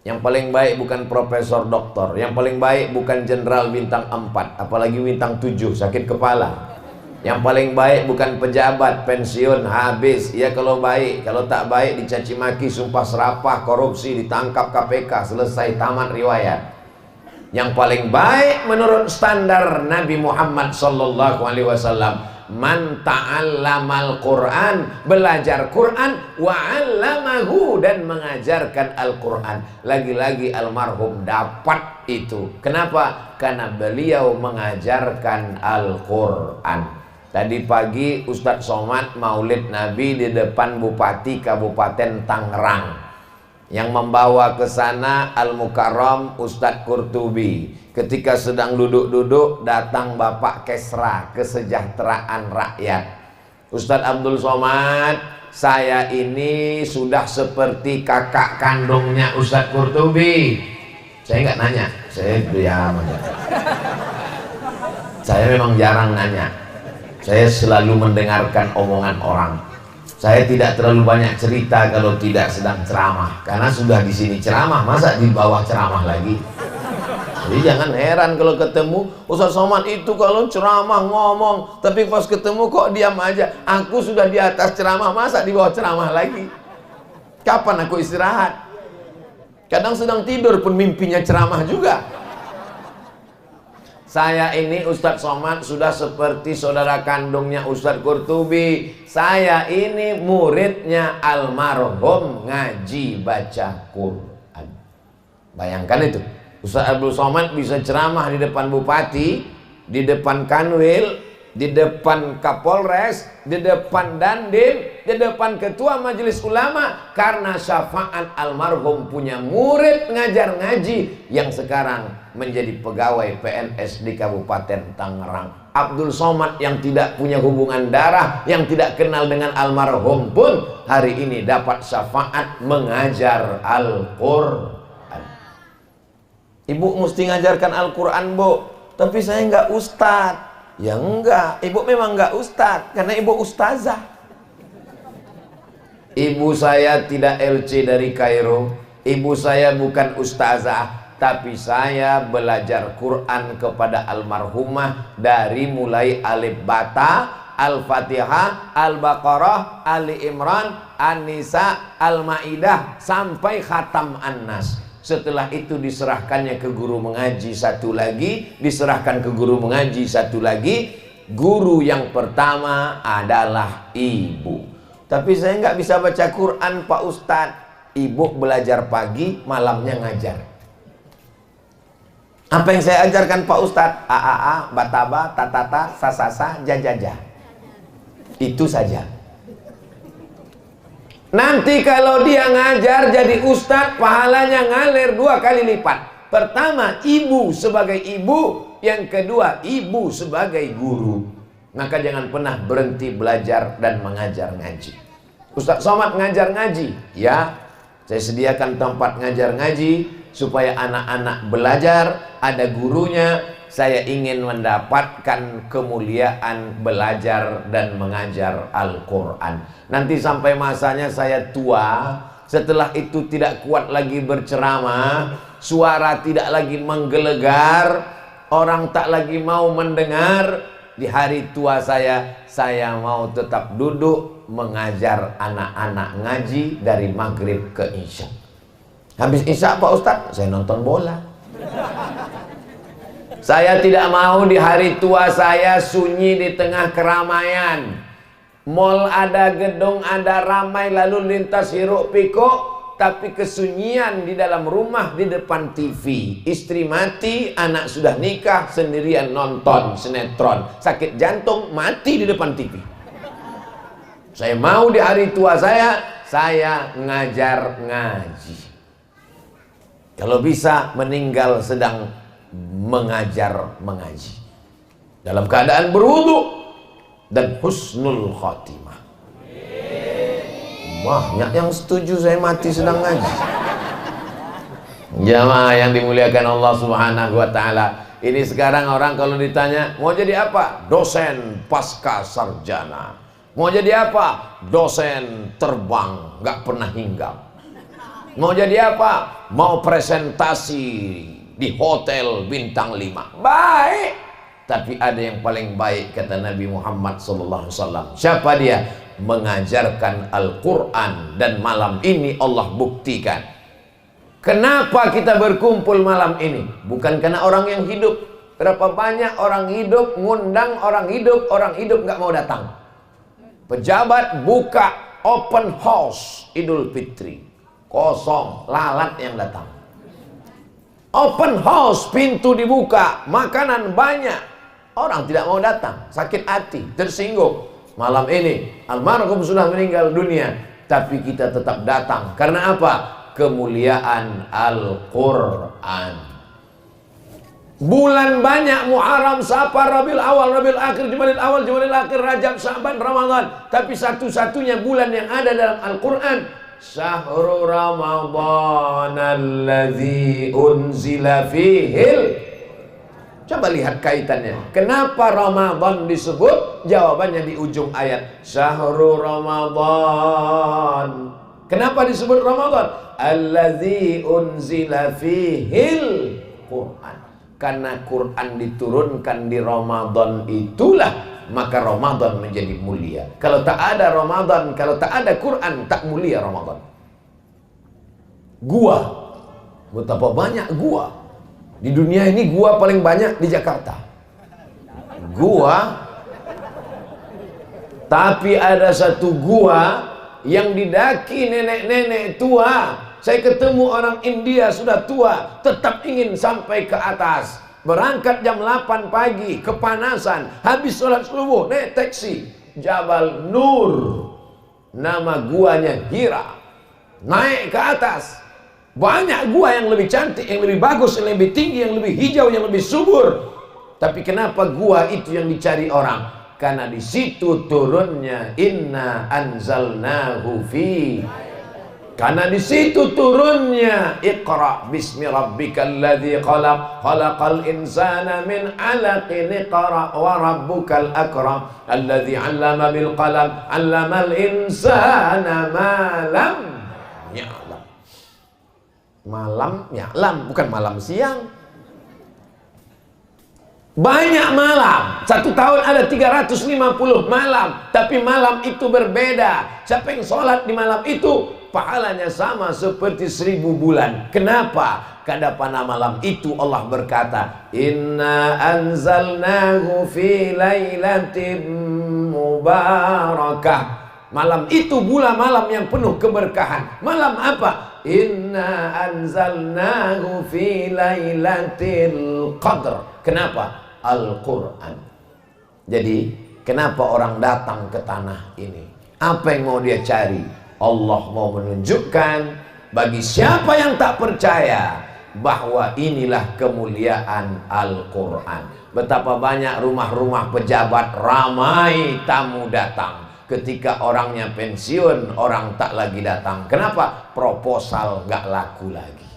Yang paling baik bukan profesor doktor, yang paling baik bukan jenderal bintang 4, apalagi bintang 7 sakit kepala. Yang paling baik bukan pejabat pensiun habis, ya kalau baik, kalau tak baik dicaci maki, sumpah serapah, korupsi, ditangkap KPK, selesai, tamat riwayat. Yang paling baik menurut standar Nabi Muhammad sallallahu alaihi wasallam, man ta'allamal Qur'an, belajar Quran, wa 'allamahu, dan mengajarkan Al-Quran. Lagi-lagi almarhum dapat itu. Kenapa? Karena beliau mengajarkan Al-Quran. Tadi pagi Ustadz Somad maulid Nabi di depan Bupati Kabupaten Tangerang. Yang membawa ke sana Al-Mukarram Ustadz Qurtubi. Ketika sedang duduk-duduk, datang Bapak Kesra, Kesejahteraan Rakyat. Ustadz Abdul Somad, saya ini sudah seperti kakak kandungnya Ustadz Qurtubi. Saya nggak nanya, saya diam aja. Saya memang jarang nanya. Saya selalu mendengarkan omongan orang. Saya tidak terlalu banyak cerita kalau tidak sedang ceramah, karena sudah di sini ceramah, masa di bawah ceramah lagi. Jadi jangan heran kalau ketemu Ustadz Somad itu kalau ceramah ngomong, tapi pas ketemu kok diam aja. Aku sudah di atas ceramah, masa di bawah ceramah lagi? Kapan aku istirahat? Kadang sedang tidur pun mimpinya ceramah juga. Saya ini Ustadz Somad sudah seperti saudara kandungnya Ustadz Qurtubi. Saya ini muridnya almarhum ngaji baca Quran. Bayangkan itu, Ustadz Abdul Somad bisa ceramah di depan bupati, di depan kanwil, di depan Kapolres, di depan Dandim, di depan ketua majelis ulama, karena syafaat almarhum punya murid ngajar ngaji yang sekarang menjadi pegawai PNS di Kabupaten Tangerang. Abdul Somad yang tidak punya hubungan darah, yang tidak kenal dengan almarhum pun hari ini dapat syafaat mengajar Al-Quran. Ibu mesti ngajarkan Al-Quran, Bu, tapi saya nggak ustadz. Ya enggak, ibu memang enggak ustadz, karena ibu ustazah. Ibu saya tidak LC dari Kairo, ibu saya bukan ustazah, tapi saya belajar Quran kepada almarhumah dari mulai Alif Bata, Al-Fatihah, Al-Baqarah, Ali Imran, An-Nisa, Al-Maidah, sampai Khatam An-Nas. Setelah itu diserahkannya ke guru mengaji satu lagi, diserahkan ke guru mengaji satu lagi. Guru yang pertama adalah ibu. Tapi saya nggak bisa baca Quran Pak Ustadz. Ibu belajar pagi, malamnya ngajar. Apa yang saya ajarkan Pak Ustadz? A, bataba, tatata, sasasa, jajaja. Itu saja. Nanti kalau dia ngajar jadi ustadz, pahalanya ngalir 2 kali lipat. Pertama, ibu sebagai ibu. Yang kedua, ibu sebagai guru. Maka jangan pernah berhenti belajar dan mengajar ngaji. Ustadz Somad ngajar ngaji. Ya, saya sediakan tempat ngajar ngaji supaya anak-anak belajar, ada gurunya. Saya ingin mendapatkan kemuliaan belajar dan mengajar Al-Quran. Nanti sampai masanya saya tua, setelah itu tidak kuat lagi berceramah, suara tidak lagi menggelegar, orang tak lagi mau mendengar. Di hari tua saya mau tetap duduk mengajar anak-anak ngaji dari maghrib ke isya. Habis isya Pak Ustadz, saya nonton bola. Saya tidak mau di hari tua saya sunyi di tengah keramaian. Mall ada, gedung ada, ramai lalu lintas hiruk pikuk, tapi kesunyian di dalam rumah di depan TV. Istri mati, anak sudah nikah, sendirian nonton sinetron. Sakit jantung, mati di depan TV. Saya mau di hari tua saya ngajar ngaji. Kalau bisa meninggal sedang mengajar mengaji dalam keadaan berwudu dan husnul khotimah. Banyak yang setuju saya mati sedang ngaji. Jamaah yang dimuliakan Allah Subhanahu wa taala. Ini sekarang orang kalau ditanya mau jadi apa? Dosen pasca sarjana. Mau jadi apa? Dosen terbang, nggak pernah hinggap. Mau jadi apa? Mau presentasi di hotel bintang 5. Baik, tapi ada yang paling baik kata Nabi Muhammad SAW. Siapa dia? Mengajarkan Al-Quran. Dan malam ini Allah buktikan. Kenapa kita berkumpul malam ini? Bukan karena orang yang hidup. Berapa banyak orang hidup ngundang orang hidup nggak mau datang. Pejabat buka open house Idul Fitri, kosong, lalat yang datang. Open house, pintu dibuka, makanan banyak, orang tidak mau datang, sakit hati, tersinggung. Malam ini almarhum sudah meninggal dunia, tapi kita tetap datang. Karena apa? Kemuliaan Al-Quran. Bulan banyak, Muharram, Safar, Rabiul Awal, Rabiul Akhir, Jumadil Awal, Jumadil Akhir, Rajab, Syaban, Ramadan. Tapi satu-satunya bulan yang ada dalam Al-Quran, Syahrul Ramadhan alladzi unzila fihil. Coba lihat kaitannya. Kenapa Ramadan disebut? Jawabannya di ujung ayat. Syahrul Ramadhan. Kenapa disebut Ramadan? Alladzi unzila fihil Quran. Karena Quran diturunkan di Ramadan itulah, maka Ramadan menjadi mulia. Kalau tak ada Ramadan, kalau tak ada Quran, tak mulia Ramadan. Gua, betapa banyak gua di dunia ini. Gua paling banyak di Jakarta. Gua, tapi ada satu gua yang didaki nenek-nenek tua. Saya ketemu orang India sudah tua, tetap ingin sampai ke atas. Berangkat jam 8 pagi, kepanasan, habis sholat subuh, naik taksi, Jabal Nur, nama guanya Hira. Naik ke atas, banyak gua yang lebih cantik, yang lebih bagus, yang lebih tinggi, yang lebih hijau, yang lebih subur. Tapi kenapa gua itu yang dicari orang? Karena di situ turunnya inna anzalnahu fi. Karena di situ turunnya Iqra bismi rabbikal ladzi khalaq, khalaqal insana min 'alaqin, iqra wa rabbukal akram alladzi 'allama bil qalam, 'allamal insana ma lam ya'lam. Malam ya'lam, bukan malam siang. Banyak malam, 1 tahun ada 350 malam, tapi malam itu berbeda. Siapa yang sholat di malam itu, pahalanya sama seperti 1000 bulan. Kenapa? Karena pada malam itu Allah berkata, Inna anzalnahu fi lailatin mubarakah. Malam itu pula malam yang penuh keberkahan. Malam apa? Inna anzalnahu fi lailatul qadr. Kenapa? Al-Quran. Jadi kenapa orang datang ke tanah ini? Apa yang mau dia cari? Allah mau menunjukkan bagi siapa yang tak percaya bahwa inilah kemuliaan Al-Quran. Betapa banyak rumah-rumah pejabat ramai tamu datang. Ketika orangnya pensiun, orang tak lagi datang. Kenapa? Proposal gak laku lagi.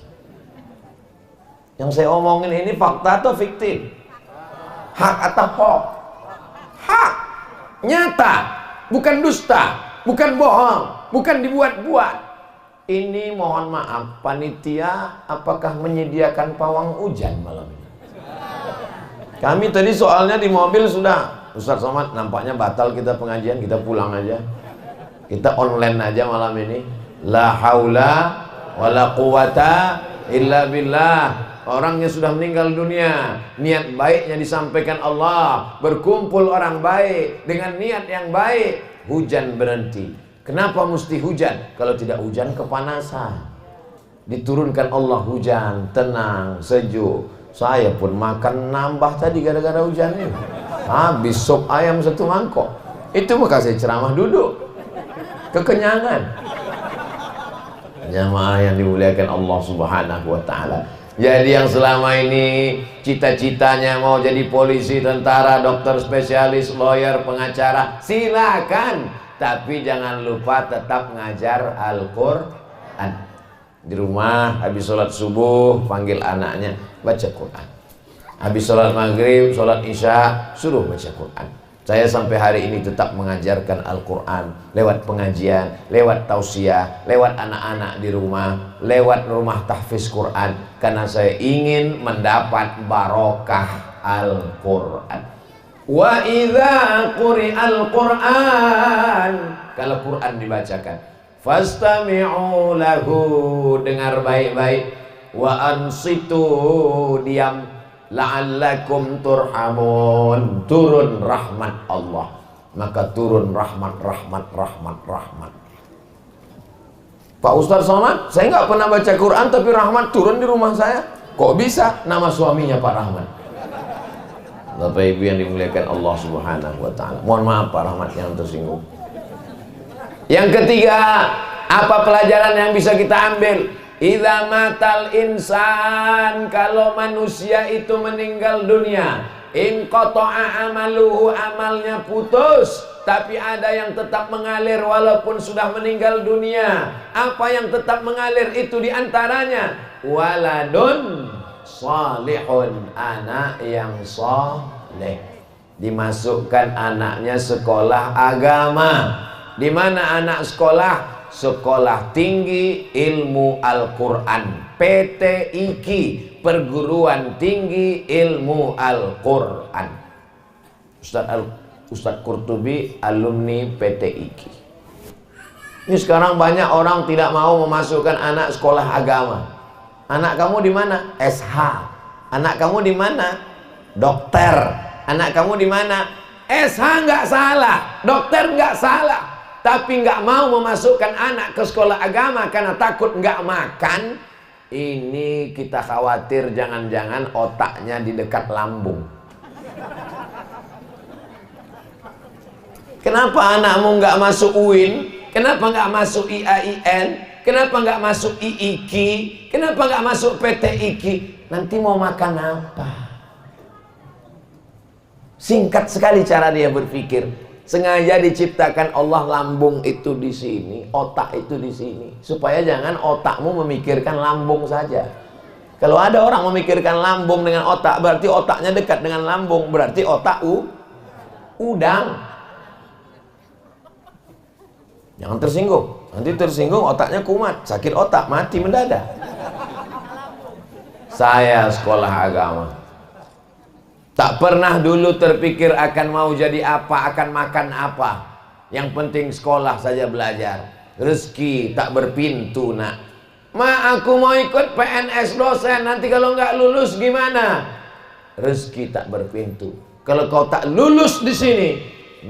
Yang saya omongin ini fakta atau fiktif? Hak atau hoax? Hak, nyata, bukan dusta, bukan bohong, bukan dibuat-buat. Ini mohon maaf, panitia apakah menyediakan pawang hujan malam ini? Kami tadi soalnya di mobil sudah, Ustaz Somad, nampaknya batal kita pengajian, kita pulang aja. Kita online aja malam ini. La haula wala quwata illa billah. Orangnya sudah meninggal dunia, niat baiknya disampaikan Allah, berkumpul orang baik dengan niat yang baik, hujan berhenti. Kenapa mesti hujan? Kalau tidak hujan kepanasan. Diturunkan Allah hujan, tenang, sejuk. Saya pun makan nambah tadi gara-gara hujan ini. Habis sop ayam 1 mangkok. Itu maka saya ceramah duduk. Kekenyangan. Jamaah yang dimuliakan Allah Subhanahu wa taala. Jadi yang selama ini cita-citanya mau jadi polisi, tentara, dokter spesialis, lawyer, pengacara, silakan. Tapi jangan lupa tetap ngajar Al-Quran. Di rumah habis sholat subuh panggil anaknya baca Quran. Habis sholat maghrib, sholat isya, suruh baca Quran. Saya sampai hari ini tetap mengajarkan Al-Quran lewat pengajian, lewat tausiah, lewat anak-anak di rumah, lewat rumah tahfiz Quran, karena saya ingin mendapat barokah Al-Quran. Wa idza quri'al Quran, kalau Quran dibacakan, fastami'u lahu, dengar baik-baik, wa ansitu, diam, la'allakum turhamun, turun rahmat Allah. Maka turun rahmat. Pak Ustaz Somad, saya nggak pernah baca Quran tapi rahmat turun di rumah saya. Kok bisa? Nama suaminya Pak Rahmat. Bapak Ibu yang dimuliakan Allah Subhanahu wa taala. Mohon maaf Pak Rahmat yang tersinggung. Yang ketiga, apa pelajaran yang bisa kita ambil? Idza matal insan, kalau manusia itu meninggal dunia, in qata'a amaluhu, amalnya putus, tapi ada yang tetap mengalir walaupun sudah meninggal dunia. Apa yang tetap mengalir itu diantaranya waladun salihun, anak yang saleh. Dimasukkan anaknya sekolah agama. Di mana anak sekolah? Sekolah Tinggi Ilmu Al-Quran, PTIQ, Perguruan Tinggi Ilmu Al-Quran. Ustadz Qurtubi alumni PTIQ. Ini sekarang banyak orang tidak mau memasukkan anak sekolah agama. Anak kamu di mana? SH. Anak kamu di mana? Dokter. Anak kamu di mana? SH nggak salah, dokter nggak salah. Tapi nggak mau memasukkan anak ke sekolah agama karena takut nggak makan. Ini kita khawatir jangan-jangan otaknya di dekat lambung. Kenapa anakmu nggak masuk UIN? Kenapa nggak masuk IAIN? Kenapa nggak masuk IIQ? Kenapa nggak masuk PTIQ? Nanti mau makan apa? Singkat sekali cara dia berpikir. Sengaja diciptakan Allah lambung itu di sini, otak itu di sini, supaya jangan otakmu memikirkan lambung saja. Kalau ada orang memikirkan lambung dengan otak, berarti otaknya dekat dengan lambung, berarti otak udang. Jangan tersinggung, nanti tersinggung otaknya kumat, sakit otak, mati mendadak. Saya sekolah agama. Tak pernah dulu terpikir akan mau jadi apa, akan makan apa. Yang penting sekolah saja belajar. Rezeki tak berpintu nak. Ma, aku mau ikut PNS dosen, nanti kalau nggak lulus gimana? Rezeki tak berpintu. Kalau kau tak lulus di sini,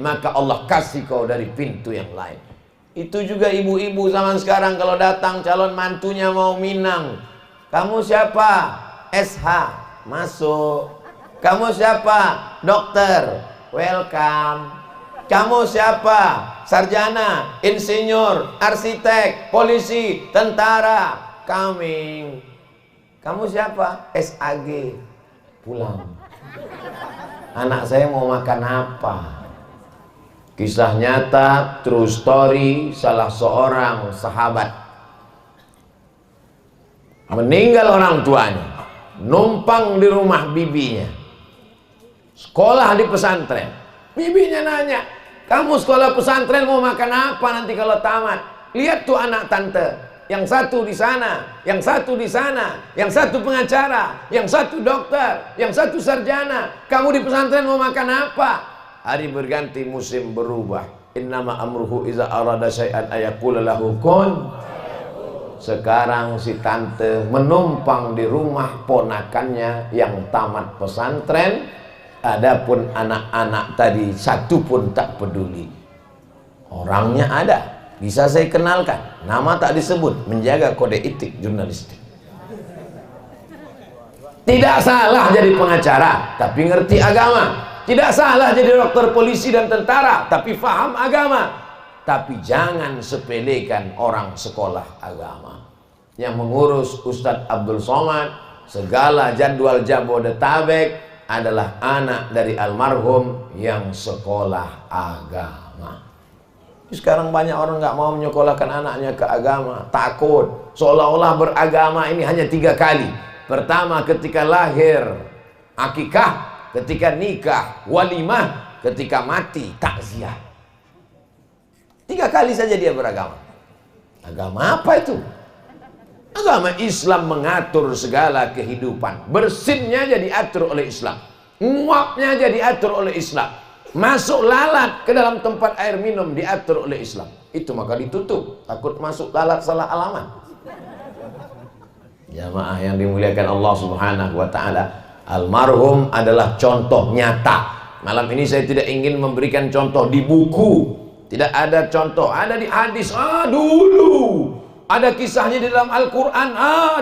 maka Allah kasih kau dari pintu yang lain. Itu juga ibu-ibu zaman sekarang kalau datang calon mantunya mau minang. Kamu siapa? SH, masuk. Kamu siapa? Dokter, welcome. Kamu siapa? Sarjana, insinyur, arsitek, polisi, tentara, coming. Kamu siapa? SAG, pulang. Anak saya mau makan apa? Kisah nyata, true story, salah seorang sahabat. Meninggal orang tuanya, numpang di rumah bibinya. Sekolah di pesantren. Bibinya nanya, kamu sekolah pesantren mau makan apa nanti kalau tamat? Lihat tuh anak tante, yang satu di sana, yang satu di sana, yang satu pengacara, yang satu dokter, yang satu sarjana. Kamu di pesantren mau makan apa? Hari berganti, musim berubah. Innama amruhu iza arada syai'an ayaqula lahu kun. Sekarang si tante menumpang di rumah ponakannya yang tamat pesantren. Adapun anak-anak tadi satu pun tak peduli. Orangnya ada, bisa saya kenalkan, nama tak disebut, menjaga kode etik jurnalistik. Tidak salah jadi pengacara, tapi ngerti agama. Tidak salah jadi dokter, polisi dan tentara, tapi faham agama. Tapi jangan sepelekan orang sekolah agama. Yang mengurus Ustadz Abdul Somad, segala jadwal Jabodetabek adalah anak dari almarhum yang sekolah agama. Sekarang banyak orang nggak mau menyekolahkan anaknya ke agama, takut. Seolah-olah beragama ini hanya 3 kali. Pertama ketika lahir, akikah. Ketika nikah, walimah. Ketika mati, takziah. 3 kali saja dia beragama. Agama apa itu? Agama Islam mengatur segala kehidupan. Bersinnya jadi atur oleh Islam. Nguapnya jadi atur oleh Islam. Masuk lalat ke dalam tempat air minum diatur oleh Islam. Itu maka ditutup. Takut masuk lalat salah alamat. Jamaah yang dimuliakan Allah Subhanahu wa ta'ala. Almarhum adalah contoh nyata. Malam ini saya tidak ingin memberikan contoh di buku. Tidak ada contoh. Ada di hadis. Dulu. Ada kisahnya di dalam Al-Quran.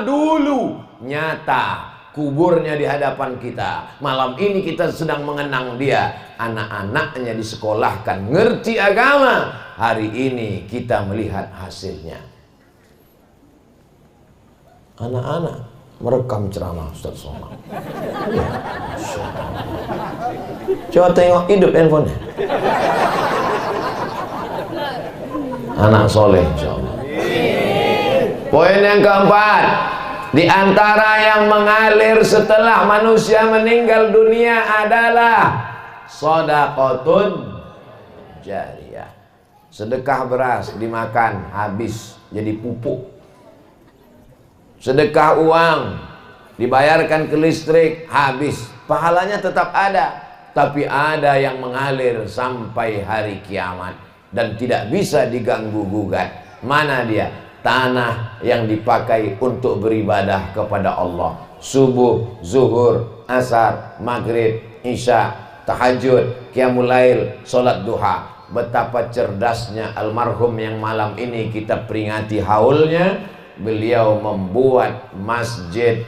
Dulu. Nyata. Kuburnya di hadapan kita. Malam ini kita sedang mengenang dia. Anak-anaknya disekolahkan. Ngerti agama. Hari ini kita melihat hasilnya. Anak-anak merekam ceramah Ustaz Somad. Ya, coba tengok hidup handphonenya. Anak soleh insyaallah. Poin yang keempat, di antara yang mengalir setelah manusia meninggal dunia adalah shadaqatun jariyah. Sedekah beras dimakan habis jadi pupuk. Sedekah uang dibayarkan ke listrik habis, pahalanya tetap ada, tapi ada yang mengalir sampai hari kiamat dan tidak bisa diganggu gugat. Mana dia? Tanah yang dipakai untuk beribadah kepada Allah. Subuh, zuhur, asar, maghrib, isya, tahajud, qiyamul lail, sholat duha. Betapa cerdasnya almarhum yang malam ini kita peringati haulnya. Beliau membuat masjid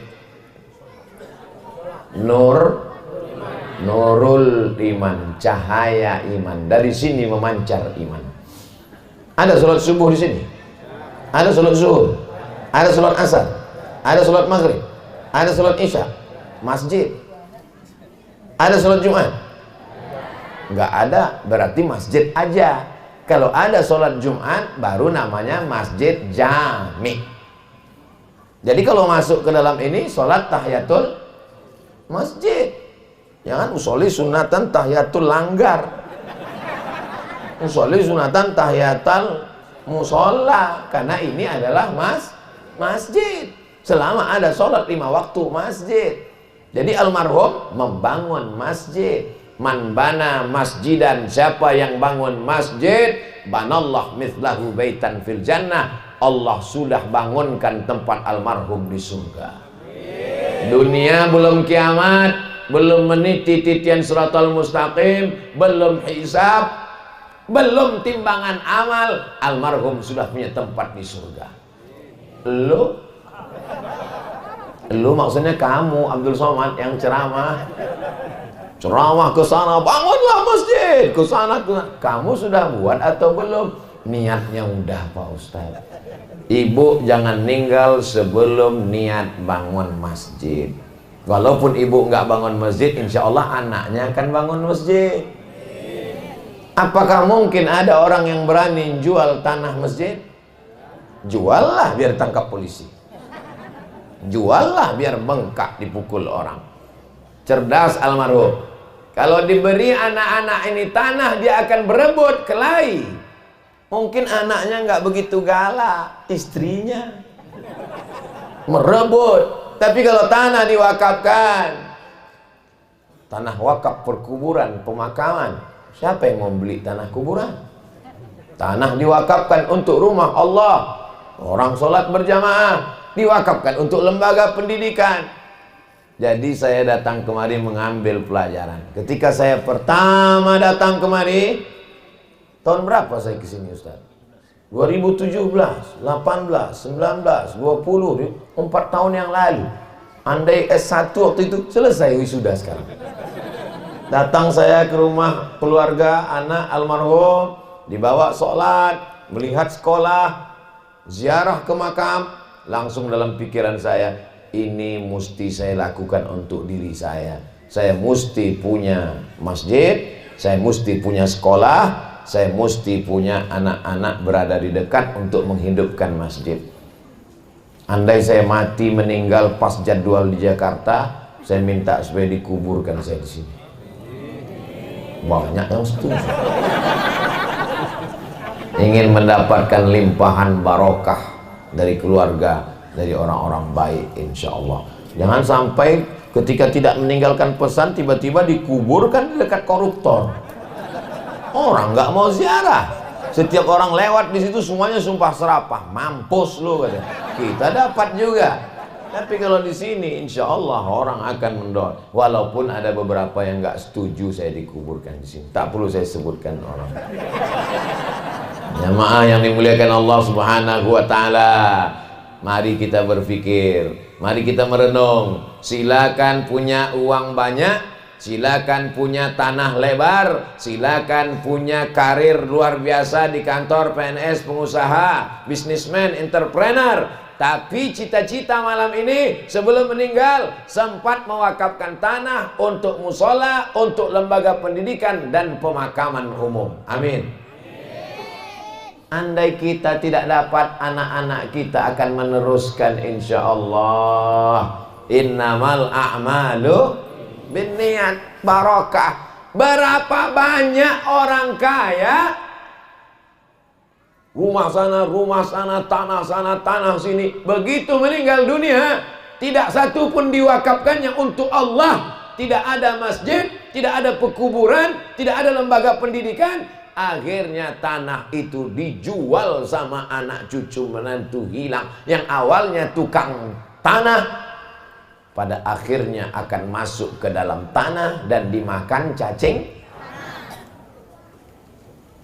Nurul Iman, cahaya iman. Dari sini memancar iman. Ada sholat subuh di sini, ada sholat zuhur, ada sholat asar, ada sholat maghrib, ada sholat isya, masjid. Ada sholat Jumat? Enggak ada, berarti masjid aja. Kalau ada sholat Jumat baru namanya masjid jami. Jadi kalau masuk ke dalam ini sholat tahiyatul masjid. Jangan usolli sunatan tahiyatul langgar, usolli sunatan tahiyatul musola. Karena ini adalah masjid. Selama ada sholat 5 waktu masjid. Jadi almarhum membangun masjid. Man bana masjidan, siapa yang bangun masjid, banallah mithlahu baitan fil jannah, Allah sudah bangunkan tempat almarhum di surga. Dunia belum kiamat, belum meniti titian siratal mustaqim, belum hisab, belum timbangan amal, almarhum sudah punya tempat di surga. Lu maksudnya kamu Abdul Somad yang ceramah ke sana, bangunlah masjid, ke sana. Kamu sudah buat atau belum? Niatnya udah Pak Ustaz. Ibu jangan ninggal sebelum niat bangun masjid. Walaupun ibu nggak bangun masjid, insya Allah anaknya akan bangun masjid. Apakah mungkin ada orang yang berani jual tanah masjid? Juallah biar tangkap polisi. Juallah biar bengkak dipukul orang. Cerdas almarhum. Kalau diberi anak-anak ini tanah, dia akan berebut kelahi. Mungkin anaknya nggak begitu galak, istrinya merebut. Tapi kalau tanah diwakafkan, tanah wakaf perkuburan, pemakaman, siapa yang mau beli tanah kuburan? Tanah diwakafkan untuk rumah Allah, orang sholat berjamaah, diwakafkan untuk lembaga pendidikan. Jadi saya datang kemari mengambil pelajaran. Ketika saya pertama datang kemari, tahun berapa saya kesini Ustaz? 2017, 18, 19, 20, 4 tahun yang lalu. Andai S1 waktu itu, selesai wisuda sekarang. Datang saya ke rumah keluarga anak almarhum, dibawa sholat, melihat sekolah, ziarah ke makam. Langsung dalam pikiran saya, ini mesti saya lakukan untuk diri saya. Saya mesti punya masjid, saya mesti punya sekolah, saya mesti punya anak-anak berada di dekat untuk menghidupkan masjid. Andai saya mati meninggal pas jadwal di Jakarta, saya minta supaya dikuburkan saya di sini. Banyak yang setuju. Ingin mendapatkan limpahan barokah dari keluarga, dari orang-orang baik, insya Allah. Jangan sampai ketika tidak meninggalkan pesan tiba-tiba dikuburkan di dekat koruptor. Orang nggak mau ziarah. Setiap orang lewat di situ semuanya sumpah serapah, mampus lu katanya. Kita dapat juga. Tapi kalau di sini, insya Allah orang akan mendoa. Walaupun ada beberapa yang nggak setuju saya dikuburkan di sini, tak perlu saya sebutkan orang. Jamaah yang dimuliakan Allah Subhanahu Wa Taala. Mari kita berpikir, mari kita merenung. Silakan punya uang banyak, silakan punya tanah lebar, silakan punya karir luar biasa di kantor PNS, pengusaha, bisnismen, entrepreneur. Tapi cita-cita malam ini sebelum meninggal sempat mewakafkan tanah untuk musola, untuk lembaga pendidikan dan pemakaman umum. Amin. Andai kita tidak dapat, anak-anak kita akan meneruskan insya Allah. Innamal a'malu binniat, barokah. Berapa banyak orang kaya, rumah sana, tanah sini, begitu meninggal dunia, tidak satu pun diwakafkannya untuk Allah. Tidak ada masjid, tidak ada pekuburan, tidak ada lembaga pendidikan. Akhirnya tanah itu dijual sama anak cucu menantu hilang. Yang awalnya tukang tanah, pada akhirnya akan masuk ke dalam tanah dan dimakan cacing.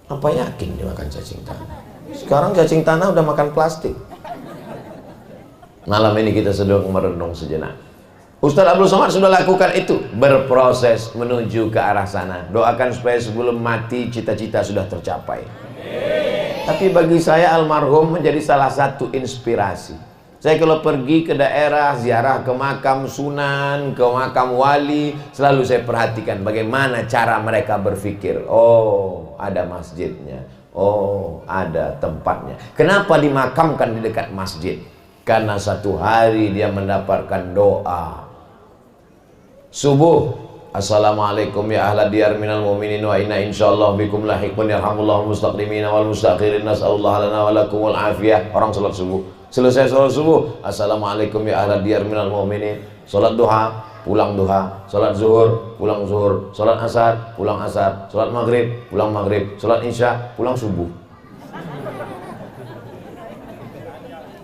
Apa yakin dimakan cacing tanah? Sekarang cacing tanah udah makan plastik. Malam ini kita sedang merenung sejenak. Ustaz Abdul Somad sudah lakukan itu, berproses menuju ke arah sana. Doakan supaya sebelum mati cita-cita sudah tercapai. Tapi bagi saya almarhum menjadi salah satu inspirasi. Saya kalau pergi ke daerah, ziarah ke makam sunan, ke makam wali, selalu saya perhatikan bagaimana cara mereka berpikir. Oh, ada masjidnya. Oh, ada tempatnya. Kenapa dimakamkan di dekat masjid? Karena satu hari dia mendapatkan doa subuh, assalamualaikum ya ahla diyar minal mu'minin wa inna insyaallah bikum lahiqun yarhamullahu mustaqdimina wal mustakhirin nas'alullah lana wa lakumul afiyah. Orang sholat subuh, selesai sholat subuh, assalamualaikum ya ahla diyar minal mu'minin, sholat duha, pulang duha, sholat zuhur, pulang zuhur, sholat asar, pulang asar, sholat maghrib, pulang maghrib, sholat isya, pulang subuh.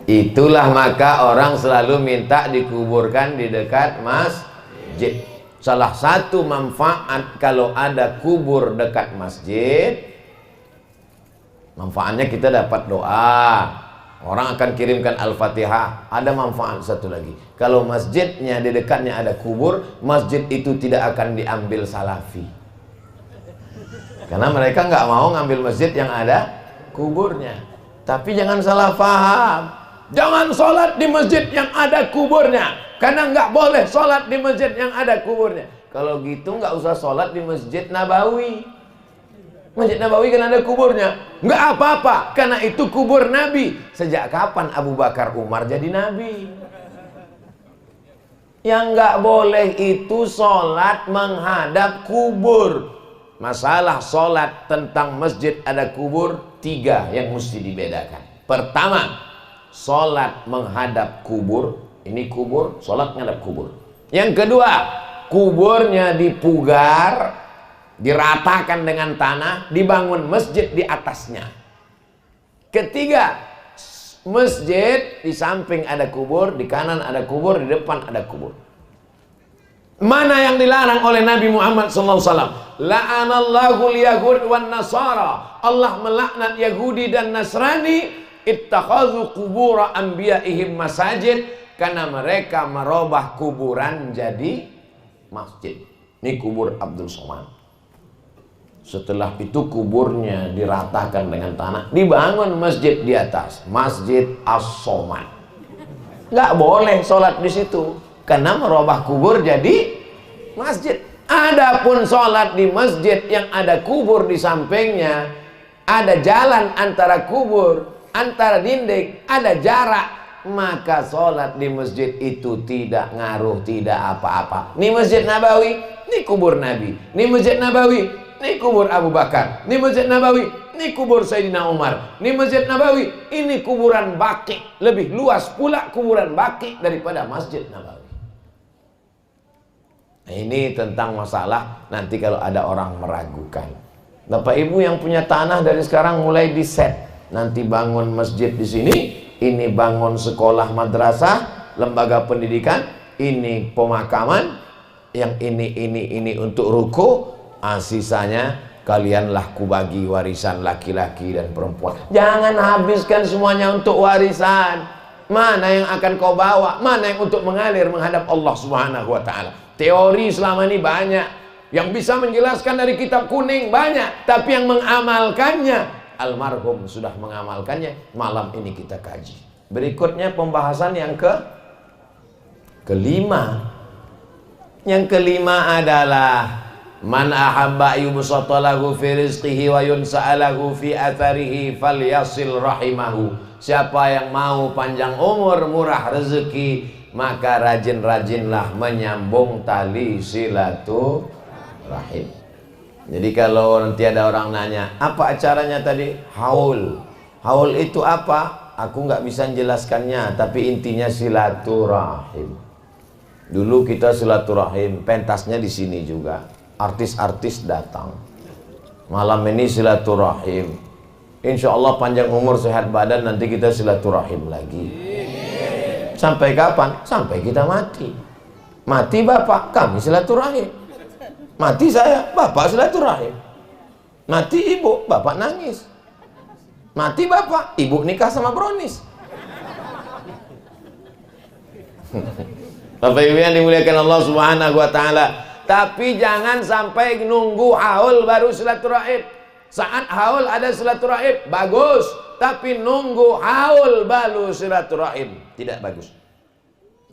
Itulah maka orang selalu minta dikuburkan di dekat masjid. Salah satu manfaat kalau ada kubur dekat masjid, manfaatnya kita dapat doa. Orang akan kirimkan Al-Fatihah. Ada manfaat satu lagi. Kalau masjidnya di dekatnya ada kubur, masjid itu tidak akan diambil salafi. Karena mereka nggak mau ngambil masjid yang ada kuburnya. Tapi jangan salah paham. Jangan sholat di masjid yang ada kuburnya. Karena nggak boleh sholat di masjid yang ada kuburnya. Kalau gitu nggak usah sholat di Masjid Nabawi. Masjid Nabawi kan ada kuburnya. Nggak apa-apa, karena itu kubur Nabi. Sejak kapan Abu Bakar Umar jadi Nabi? Yang nggak boleh itu sholat menghadap kubur. Masalah sholat tentang masjid ada kubur 3 yang mesti dibedakan. Pertama, sholat menghadap kubur. Ini kubur, sholat menghadap kubur. Yang kedua, kuburnya dipugar, diratakan dengan tanah, dibangun masjid di atasnya. Ketiga, masjid di samping ada kubur, di kanan ada kubur, di depan ada kubur. Mana yang dilarang oleh Nabi Muhammad SAW? La'anallahu al-yahud wan nasara. Allah melaknat Yahudi dan Nasrani, ittakhadhu qubura anbiya'ihim masajid, karena mereka merubah kuburan jadi masjid. Ini kubur Abdul Somad. Setelah itu kuburnya diratakan dengan tanah, dibangun masjid di atas, Masjid As-Somad. Nggak boleh sholat di situ, karena merubah kubur jadi masjid. Adapun sholat di masjid yang ada kubur di sampingnya, ada jalan antara kubur, antara dinding, ada jarak, maka sholat di masjid itu tidak ngaruh, tidak apa-apa. Ini Masjid Nabawi, ini kubur Nabi. Ini Masjid Nabawi, ini kubur Abu Bakar. Ini Masjid Nabawi, ini kubur Sayyidina Umar. Ini Masjid Nabawi, ini kuburan Baqi. Lebih luas pula kuburan Baqi daripada Masjid Nabawi. Nah, ini tentang masalah nanti kalau ada orang meragukan. Bapak Ibu yang punya tanah dari sekarang mulai di set. Nanti bangun masjid di sini, ini bangun sekolah madrasah, lembaga pendidikan, ini pemakaman, yang ini untuk ruku. Sisanya kalianlah kubagi warisan laki-laki dan perempuan. Jangan habiskan semuanya untuk warisan. Mana yang akan kau bawa? Mana yang untuk mengalir menghadap Allah Subhanahu wa ta'ala? Teori selama ini banyak, yang bisa menjelaskan dari kitab kuning banyak, tapi yang mengamalkannya, almarhum sudah mengamalkannya. Malam ini kita kaji. Berikutnya pembahasan yang kelima. Yang kelima adalah man ahabba yubsata lahu fi rizqihi wa yunsa'alahu fi atharihi falyasil rahimahu. Siapa yang mau panjang umur, murah rezeki, maka rajin-rajinlah menyambung tali silaturahim. Jadi kalau nanti ada orang nanya, apa acaranya tadi? Haul. Haul itu apa? Aku nggak bisa menjelaskannya, tapi intinya silaturahim. Dulu kita silaturahim, pentasnya di sini juga. Artis-artis datang. Malam ini silaturahim. Insya Allah panjang umur sehat badan, nanti kita silaturahim lagi. Sampai kapan? Sampai kita mati. Mati bapak, kami silaturahim. Mati saya, bapak silaturahim. Mati ibu, bapak nangis. Mati bapak, ibu nikah sama brownies. Bapak Ibu yang dimuliakan Allah Subhanahu wa ta'ala. Tapi jangan sampai nunggu haul baru silaturahim. Saat haul ada silaturahim, bagus. Tapi nunggu haul baru silaturahim, tidak bagus.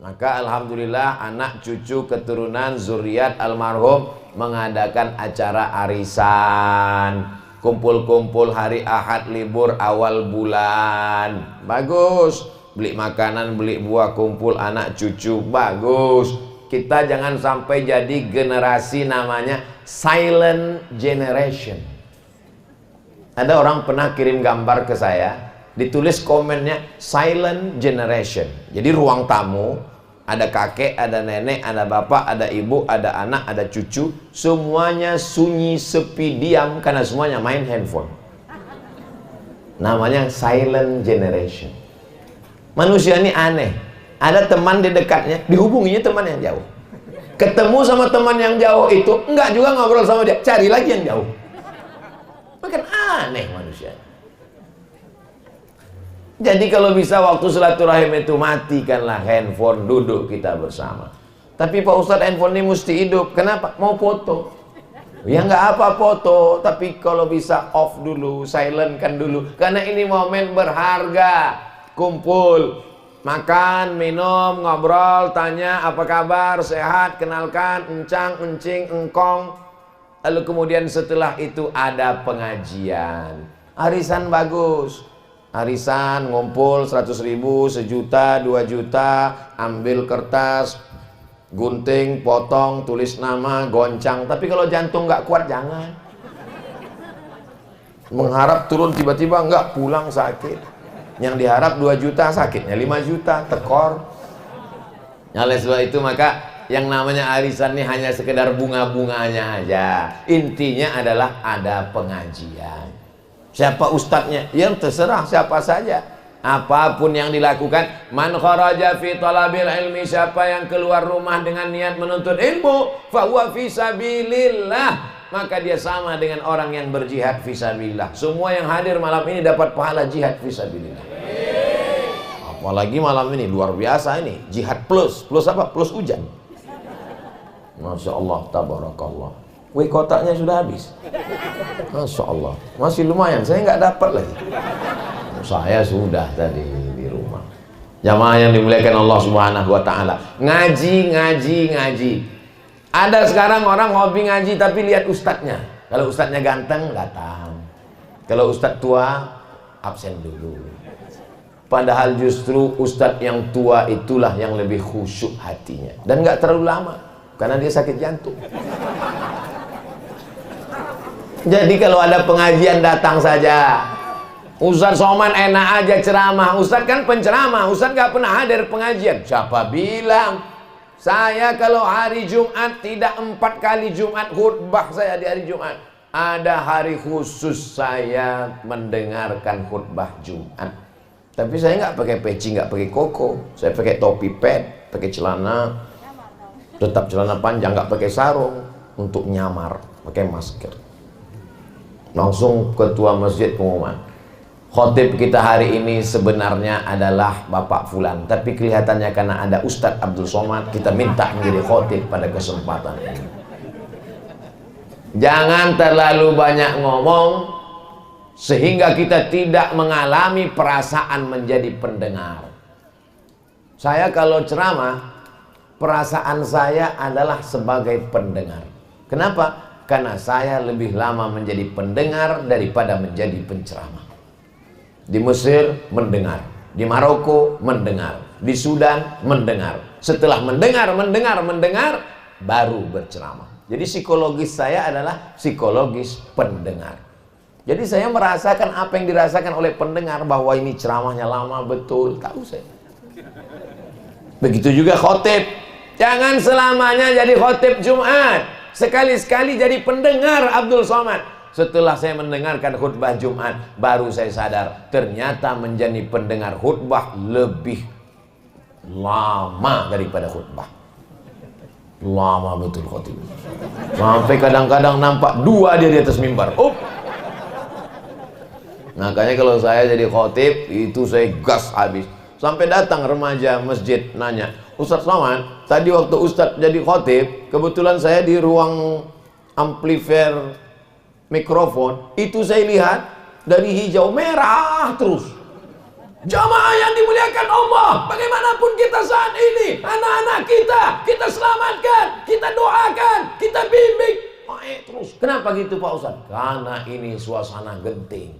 Maka alhamdulillah anak cucu keturunan zuriat almarhum mengadakan acara arisan, kumpul-kumpul hari Ahad libur awal bulan. Bagus. Beli makanan, beli buah, kumpul anak cucu, bagus. Kita jangan sampai jadi generasi namanya silent generation. Ada orang pernah kirim gambar ke saya, ditulis komennya silent generation. Jadi ruang tamu Ada kakek, ada nenek, ada bapak, ada ibu, ada anak, ada cucu. Semuanya sunyi, sepi, diam karena semuanya main handphone. Namanya silent generation. Manusia ini aneh. Ada teman di dekatnya, dihubunginya teman yang jauh. Ketemu sama teman yang jauh itu, enggak juga ngobrol sama dia, cari lagi yang jauh. Makin aneh manusia. Jadi kalau bisa waktu silaturahim itu matikanlah handphone, duduk kita bersama. Tapi Pak Ustadz, handphone ini mesti hidup. Kenapa? Mau foto. Ya nggak apa foto, tapi kalau bisa off dulu, silent kan dulu. Karena ini momen berharga. Kumpul, makan, minum, ngobrol, tanya apa kabar, sehat, kenalkan, encang, encing, engkong. Lalu kemudian setelah itu ada pengajian. Arisan bagus. Arisan ngumpul 100.000, 1 juta, 2 juta, ambil kertas, gunting, potong, tulis nama, goncang. Tapi kalau jantung nggak kuat jangan. Mengharap turun tiba-tiba nggak, pulang sakit. Yang diharap 2 juta, sakitnya 5 juta, tekor. Oleh sebab itu maka yang namanya arisan ini hanya sekedar bunga-bunganya aja. Intinya adalah ada pengajian. Siapa ustadznya? Ya terserah siapa saja. Apapun yang dilakukan. Man kharaja fi talabil ilmi, siapa yang keluar rumah dengan niat menuntut ilmu, fa huwa fi sabilillah, maka dia sama dengan orang yang berjihad fi sabilillah. Semua yang hadir malam ini dapat pahala jihad fi sabilillah. Apalagi malam ini luar biasa ini, jihad plus. Plus apa? Plus hujan. Masya Allah, tabarakallah. Wih, kotaknya sudah habis. Masya Allah, masih lumayan. Saya nggak dapat lagi. Saya sudah tadi di rumah. Jamaah yang dimuliakan Allah Subhanahu Wa Taala. Ngaji. Ada sekarang orang hobi ngaji tapi lihat ustadznya. Kalau ustadznya ganteng datang. Kalau ustadz tua absen dulu. Padahal justru ustadz yang tua itulah yang lebih khusyuk hatinya dan nggak terlalu lama karena dia sakit jantung. Jadi kalau ada pengajian datang saja. Ustadz Somad enak aja ceramah. Ustadz kan penceramah. Ustadz gak pernah hadir pengajian. Siapa bilang? Saya kalau hari Jumat tidak 4 kali Jumat khutbah saya di hari Jumat. Ada hari khusus saya mendengarkan khutbah Jumat. Tapi saya nggak pakai peci, nggak pakai koko. Saya pakai topi pet, pakai celana, tetap celana panjang, nggak pakai sarung untuk nyamar, pakai masker. Langsung ketua masjid pengumuman, khotib kita hari ini sebenarnya adalah Bapak Fulan, tapi kelihatannya karena ada Ustadz Abdul Somad kita minta menjadi khotib pada kesempatan ini. Jangan terlalu banyak ngomong sehingga kita tidak mengalami perasaan menjadi pendengar. Saya kalau ceramah, perasaan saya adalah sebagai pendengar. Kenapa? Karena saya lebih lama menjadi pendengar daripada menjadi penceramah. Di Mesir mendengar, di Maroko mendengar, di Sudan mendengar. Setelah mendengar, baru berceramah. Jadi psikologis saya adalah psikologis pendengar. Jadi saya merasakan apa yang dirasakan oleh pendengar, bahwa ini ceramahnya lama betul, tahu saya. Begitu juga khotib. Jangan selamanya jadi khotib Jumat. Sekali-sekali jadi pendengar Abdul Somad. Setelah saya mendengarkan khutbah Jumat, baru saya sadar ternyata menjadi pendengar khutbah lebih lama daripada khutbah. Lama betul khotib. Sampai kadang-kadang nampak 2 dia di atas mimbar. Makanya kalau saya jadi khotib itu saya gas habis. Sampai datang remaja masjid nanya, Ustadz Somad, tadi waktu Ustadz jadi khotib, kebetulan saya di ruang amplifier mikrofon, itu saya lihat dari hijau merah terus. Jamaah yang dimuliakan Allah, bagaimanapun kita saat ini, anak-anak kita selamatkan, kita doakan, kita bimbing. Terus. Kenapa gitu Pak Ustadz? Karena ini suasana genting.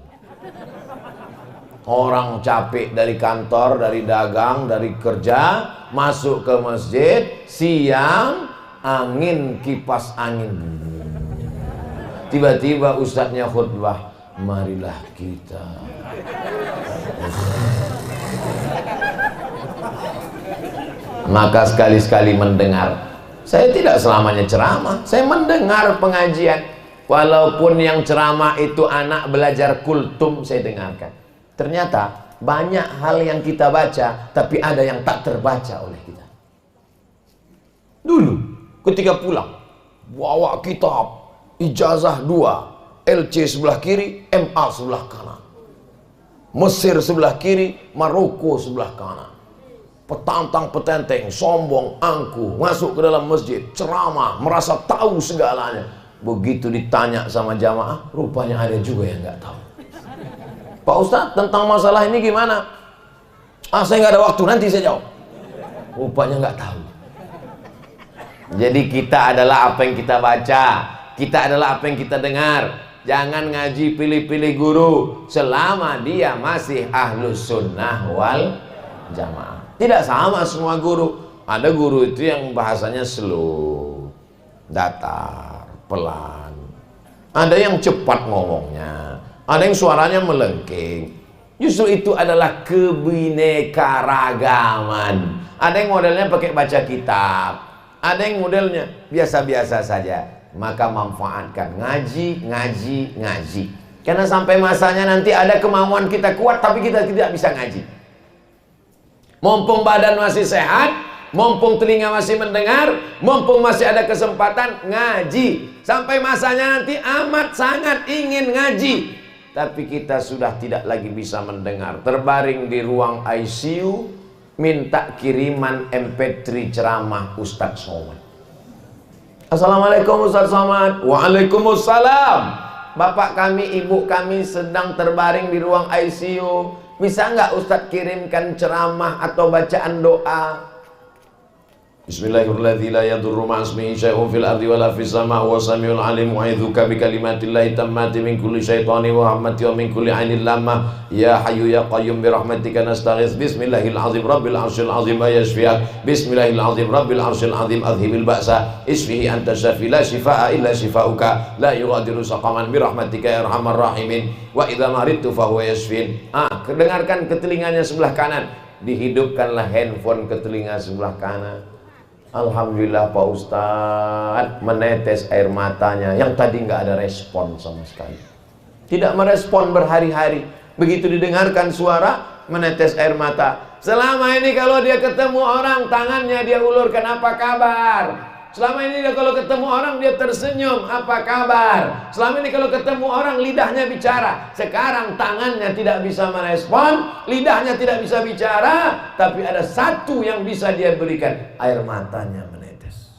Orang capek dari kantor, dari dagang, dari kerja, masuk ke masjid, siang, angin, kipas angin. Tiba-tiba ustadznya khutbah, marilah kita. Maka sekali-sekali mendengar. Saya tidak selamanya ceramah, saya mendengar pengajian. Walaupun yang ceramah itu anak belajar kultum, saya dengarkan. Ternyata banyak hal yang kita baca, tapi ada yang tak terbaca oleh kita. Dulu ketika pulang, bawa kitab ijazah 2, LC sebelah kiri, MA sebelah kanan, Mesir sebelah kiri, Maroko sebelah kanan. Petantang petenteng, sombong, angkuh, masuk ke dalam masjid, ceramah, merasa tahu segalanya. Begitu ditanya sama jamaah, rupanya ada juga yang nggak tahu. Pak Ustadz, tentang masalah ini gimana? Saya nggak ada waktu, nanti saya jawab. Rupanya nggak tahu. Jadi kita adalah apa yang kita baca, kita adalah apa yang kita dengar. Jangan ngaji pilih-pilih guru selama dia masih ahlus sunnah wal jamaah. Tidak sama semua guru. Ada guru itu yang bahasanya slow, datar, pelan. Ada yang cepat ngomongnya, ada yang suaranya melengking. Justru itu adalah kebinekaragaman. Ada yang modelnya pakai baca kitab, ada yang modelnya biasa-biasa saja. Maka manfaatkan ngaji, ngaji, ngaji. Karena sampai masanya nanti ada kemauan kita kuat, tapi kita tidak bisa ngaji. Mumpung badan masih sehat, mumpung telinga masih mendengar, mumpung masih ada kesempatan ngaji. Sampai masanya nanti amat sangat ingin ngaji, tapi kita sudah tidak lagi bisa mendengar. Terbaring di ruang ICU, minta kiriman MP3 ceramah Ustadz Somad. Assalamualaikum Ustadz Somad. Waalaikumsalam. Bapak kami, ibu kami sedang terbaring di ruang ICU. Bisa nggak Ustadz kirimkan ceramah atau bacaan doa? Bismillahirrahmanirrahim. La yadurru ma'asmihi syai'un fil ardi wala fis sama' wa samiul alim wa idzuka bi kalimatillahi tammati min kulli syaitani wa hamati wa min kulli ainin lamah. Ya hayyu ya qayyum bi rahmatika nastaghits. Bismillahil azim rabbil arsyil azim yashfiak. Bismillahil azim rabbil arsyil azim adhibil ba'sa isfihi anta syafi la shifaa illa shifauka la yughadiru saqaman bi rahmatika ya arhamar rahimin. Wa idza maridtu fa huwa yashfin. Kedengarkan ke telinganya sebelah kanan, dihidupkanlah handphone ke telinga sebelah kanan. Alhamdulillah Pak Ustadz, menetes air matanya yang tadi nggak ada respon sama sekali. Tidak merespon berhari-hari. Begitu didengarkan suara, menetes air mata. Selama ini kalau dia ketemu orang, tangannya dia ulurkan, apa kabar? Selama ini dia kalau ketemu orang dia tersenyum, apa kabar? Selama ini kalau ketemu orang lidahnya bicara. Sekarang tangannya tidak bisa merespon, lidahnya tidak bisa bicara, tapi ada satu yang bisa dia berikan, air matanya menetes.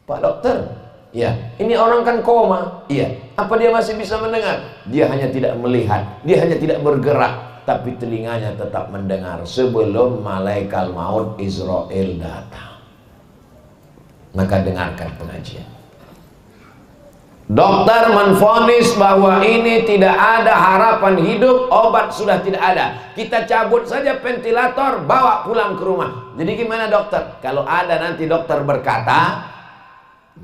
Pak dokter, ya, ini orang kan koma. Iya, apa dia masih bisa mendengar? Dia hanya tidak melihat, dia hanya tidak bergerak, tapi telinganya tetap mendengar sebelum malaikat maut Israel datang. Maka dengarkan pengajian. Dokter menvonis bahwa ini tidak ada harapan hidup, obat sudah tidak ada. Kita cabut saja ventilator, bawa pulang ke rumah. Jadi gimana dokter? Kalau ada nanti dokter berkata,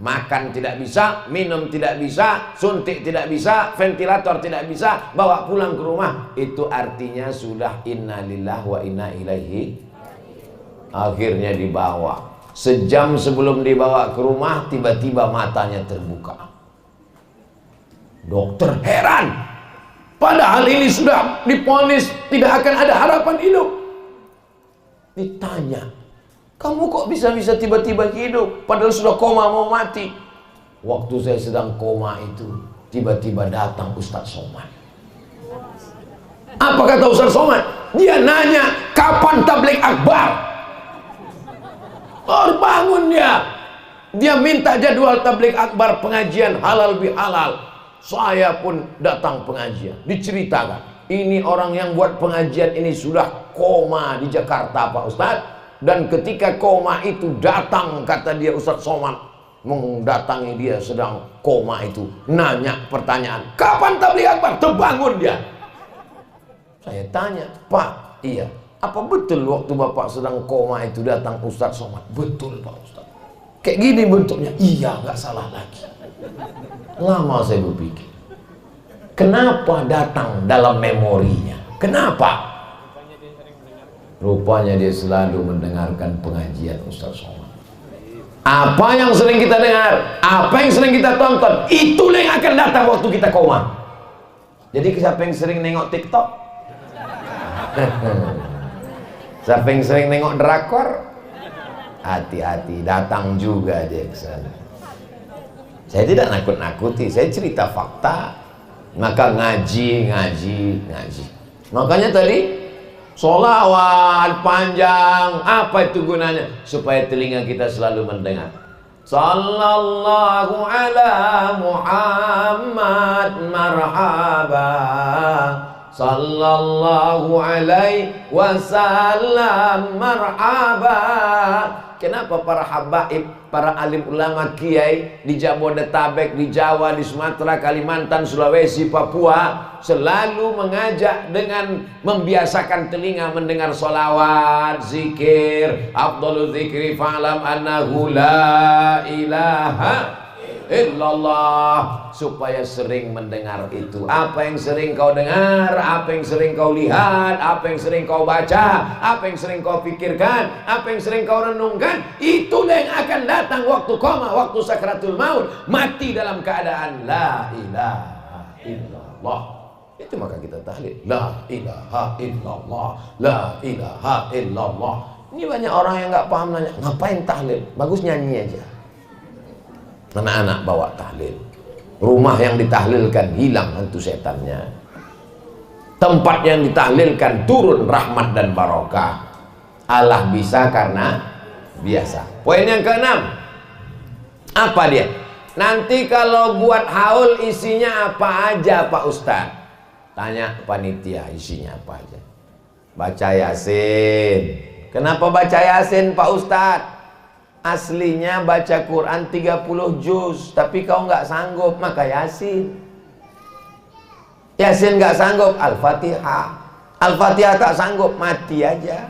makan tidak bisa, minum tidak bisa, suntik tidak bisa, ventilator tidak bisa, bawa pulang ke rumah. Itu artinya sudah innalillahi wa inna ilaihi. Akhirnya dibawa. Sejam sebelum dibawa ke rumah, tiba-tiba matanya terbuka. Dokter heran. Padahal ini sudah divonis tidak akan ada harapan hidup. Ditanya, kamu kok bisa-bisa tiba-tiba hidup? Padahal sudah koma mau mati. Waktu saya sedang koma itu, tiba-tiba datang Ustadz Somad. Apa kata Ustadz Somad? Dia nanya, kapan tabligh akbar? Terbangun dia. Dia minta jadwal tabligh akbar, pengajian halal bihalal. Saya pun datang pengajian. Diceritakan, ini orang yang buat pengajian ini sudah koma di Jakarta Pak Ustadz. Dan ketika koma itu datang, kata dia Ustadz Somad mendatangi dia sedang koma itu, nanya pertanyaan, kapan tabligh akbar? Terbangun dia. Saya tanya, Pak, iya, apa betul waktu Bapak sedang koma itu datang Ustadz Somad? Betul Pak Ustadz. Kayak gini bentuknya. Iya, nggak salah lagi. Lama saya berpikir, kenapa datang dalam memorinya? Kenapa? Rupanya dia selalu mendengarkan pengajian Ustaz Somad. Apa yang sering kita dengar, apa yang sering kita tonton, itulah yang akan datang waktu kita koma. Jadi siapa yang sering nengok TikTok? Siapa yang sering nengok drakor? Hati-hati, datang juga dia ke sana. Saya tidak nakut-nakuti, saya cerita fakta. Maka ngaji. Makanya tadi sholawat panjang, apa itu gunanya? Supaya telinga kita selalu mendengar. Sallallahu ala Muhammad marhaba, sallallahu alaihi wasallam marhaba. Kenapa para habaib, para alim ulama kiai di Jabodetabek, di Jawa, di Sumatera, Kalimantan, Sulawesi, Papua selalu mengajak dengan membiasakan telinga mendengar sholawat, zikir, afdhalu zikri fa'lam annahu la ilaha illallah, supaya sering mendengar itu. Apa yang sering kau dengar, apa yang sering kau lihat, apa yang sering kau baca, apa yang sering kau pikirkan, apa yang sering kau renungkan, itulah yang akan datang waktu koma, waktu sakratul maut, mati dalam keadaan la ilaha illallah. Itu maka kita tahlil la ilaha illallah, la ilaha illallah. Ini banyak orang yang nggak paham, nanya ngapain tahlil, bagus nyanyi aja. Anak-anak bawa tahlil, rumah yang ditahlilkan hilang hantu setannya, tempat yang ditahlilkan turun rahmat dan barokah. Allah bisa karena biasa. Poin yang keenam, apa dia? Nanti kalau buat haul isinya apa aja Pak Ustaz? Tanya panitia, isinya apa aja? Baca Yasin. Kenapa baca Yasin Pak Ustaz? Aslinya baca Quran 30 juz, tapi kau nggak sanggup, maka Yasin. Yasin nggak sanggup, Al-Fatihah. Al-Fatihah tak sanggup, mati aja.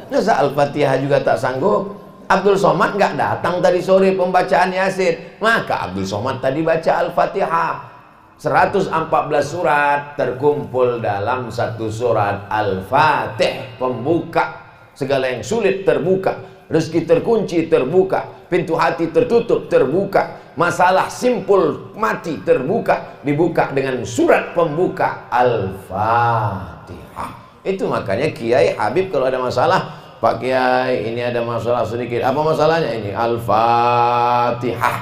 Masa Al-Fatihah juga tak sanggup? Abdul Somad nggak datang tadi sore pembacaan Yasin, maka Abdul Somad tadi baca Al-Fatihah. 114 surat terkumpul dalam satu surat Al-Fatih, pembuka. Segala yang sulit terbuka, rezeki terkunci terbuka, pintu hati tertutup terbuka, masalah simpul mati terbuka, dibuka dengan surat pembuka Al-Fatihah. Itu makanya Kiai Habib kalau ada masalah, Pak Kiai ini ada masalah sedikit, apa masalahnya? Ini Al-Fatihah.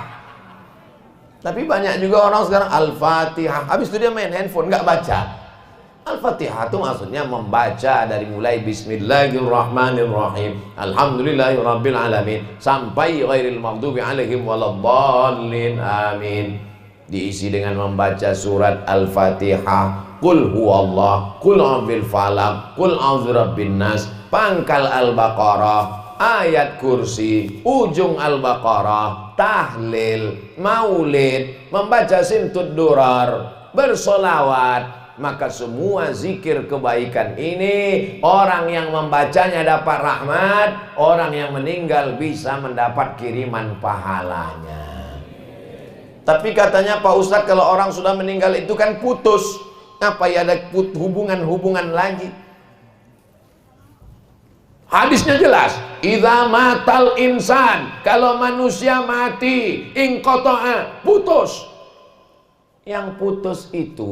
Tapi banyak juga orang sekarang Al-Fatihah, habis itu dia main handphone, nggak baca. Al-Fatihah itu maksudnya membaca dari mulai Bismillahirrahmanirrahim, Alhamdulillahirabbil alamin sampai ghairil maghdubi alaihim waladdallin, amin. Diisi dengan membaca surat Al-Fatihah, Qul huwallah, Qul a'udzu falaq, Qul a'udzu birabbin nas, pangkal Al-Baqarah, ayat kursi, ujung Al-Baqarah, tahlil, maulid, membaca simtud durar, bersolawat. Maka semua zikir kebaikan ini, orang yang membacanya dapat rahmat, orang yang meninggal bisa mendapat kiriman pahalanya. Tapi katanya Pak Ustadz, kalau orang sudah meninggal itu kan putus, apa ya ada hubungan-hubungan lagi? Hadisnya jelas, idza matal insan, kalau manusia mati, inqata'a, putus. Yang putus itu,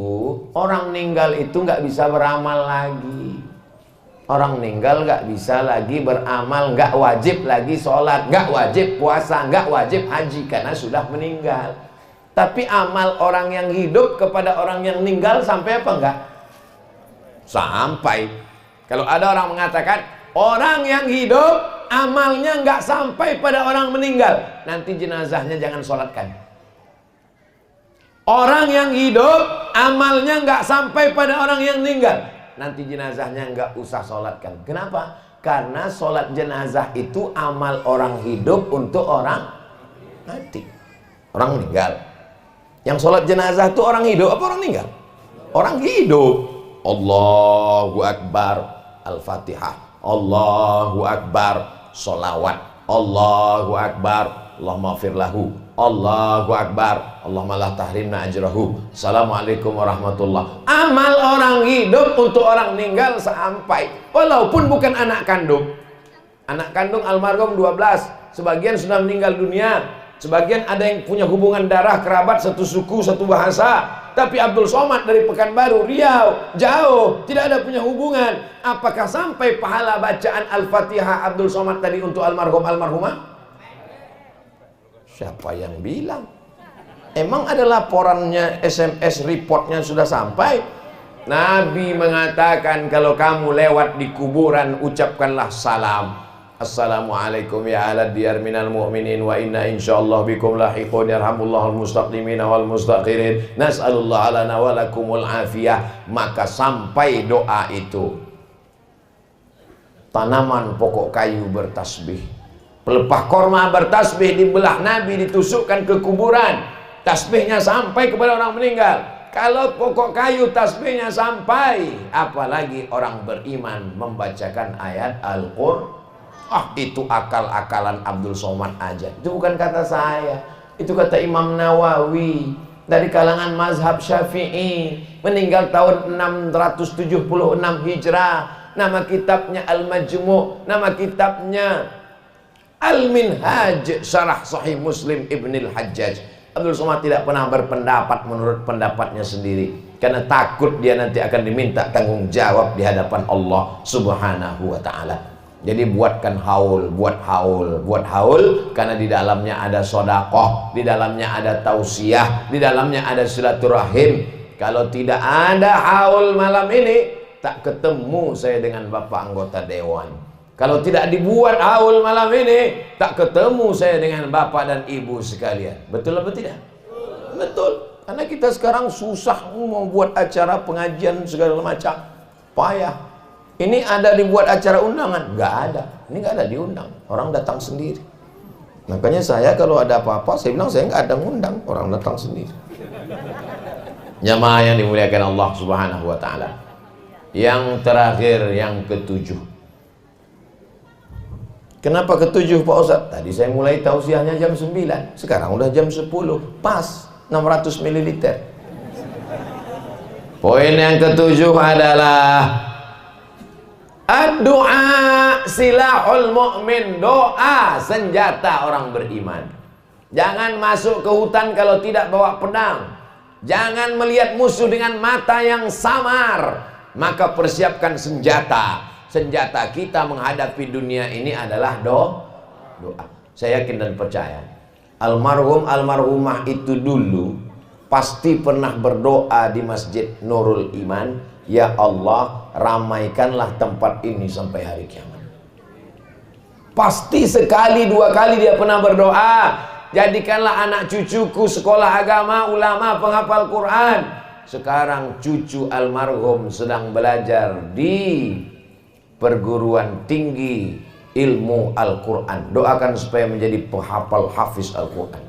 orang meninggal itu nggak bisa beramal lagi. Orang meninggal nggak bisa lagi beramal, nggak wajib lagi sholat, nggak wajib puasa, nggak wajib haji karena sudah meninggal. Tapi amal orang yang hidup kepada orang yang meninggal sampai apa enggak? Sampai. Kalau ada orang mengatakan orang yang hidup amalnya nggak sampai pada orang meninggal, nanti jenazahnya jangan sholatkan. Orang yang hidup amalnya nggak sampai pada orang yang meninggal, nanti jenazahnya nggak usah sholatkan. Kenapa? Karena sholat jenazah itu amal orang hidup untuk orang mati, orang meninggal. Yang sholat jenazah itu orang hidup apa orang meninggal? Orang hidup. Allahu Akbar, Al-Fatihah, Allahu Akbar, sholawat, Allahu Akbar, Allahumma firlahu, Allahu Akbar. Allahumma la tahrimna ajrahu. Assalamualaikum warahmatullah. Amal orang hidup untuk orang meninggal sampai, walaupun bukan anak kandung. Anak kandung almarhum 12, sebagian sudah meninggal dunia, sebagian ada yang punya hubungan darah kerabat satu suku satu bahasa. Tapi Abdul Somad dari Pekanbaru, Riau, jauh, tidak ada punya hubungan. Apakah sampai pahala bacaan Al-Fatihah Abdul Somad tadi untuk almarhum almarhumah? Siapa yang bilang? Emang ada laporannya, SMS reportnya sudah sampai? Nabi mengatakan kalau kamu lewat di kuburan ucapkanlah salam. Assalamualaikum ya ala diyar minal mu'minin wa inna insyaallah bikum lahiqun yarhamullahul mustaqdimina wal mustakhirin nas'alullah lana wa lakumul afiyah. Maka sampai doa itu, tanaman pokok kayu bertasbih, pelepah korma bertasbih, dibelah Nabi ditusukkan ke kuburan, tasbihnya sampai kepada orang meninggal. Kalau pokok kayu tasbihnya sampai, apalagi orang beriman membacakan ayat Al-Qur'an. Itu akal-akalan Abdul Somad aja. Itu bukan kata saya, itu kata Imam Nawawi dari kalangan mazhab Syafi'i, meninggal tahun 676 Hijrah. Nama kitabnya Al-Majmu', nama kitabnya Al-Minhaj Syarah Sahih Muslim Ibnil Hajjaj. Abdul Somad tidak pernah berpendapat menurut pendapatnya sendiri, karena takut dia nanti akan diminta tanggung jawab di hadapan Allah Subhanahu wa ta'ala. Jadi buatkan haul, buat haul, karena di dalamnya ada sodakoh, di dalamnya ada tausiah, di dalamnya ada silaturahim. Kalau tidak ada haul malam ini, tak ketemu saya dengan Bapak anggota Dewan. Kalau tidak dibuat haul malam ini, tak ketemu saya dengan Bapak dan Ibu sekalian. Betul apa tidak? Betul. Karena kita sekarang susah mau buat acara pengajian segala macam, payah. Ini ada dibuat acara undangan? Nggak ada. Ini nggak ada diundang. Orang datang sendiri. Makanya saya kalau ada apa-apa, saya bilang saya nggak ada ngundang. Orang datang sendiri. Jamaah yang dimuliakan Allah Subhanahu wa ta'ala. Yang terakhir, yang ketujuh. Kenapa ketujuh Pak Ustadz? Tadi saya mulai tausiahnya jam 9. Sekarang udah jam 10. Pas 600 ml. Poin yang ketujuh adalah doa silahul mu'min. Doa senjata orang beriman. Jangan masuk ke hutan kalau tidak bawa pedang. Jangan melihat musuh dengan mata yang samar. Maka persiapkan senjata. Senjata kita menghadapi dunia ini adalah doa. Saya yakin dan percaya almarhum almarhumah itu dulu pasti pernah berdoa di Masjid Nurul Iman, ya Allah, ramaikanlah tempat ini sampai hari kiamat. Pasti sekali dua kali dia pernah berdoa, jadikanlah anak cucuku sekolah agama, ulama, penghafal Quran. Sekarang cucu almarhum sedang belajar di perguruan tinggi ilmu Al-Quran. Doakan supaya menjadi penghafal hafiz Al-Quran.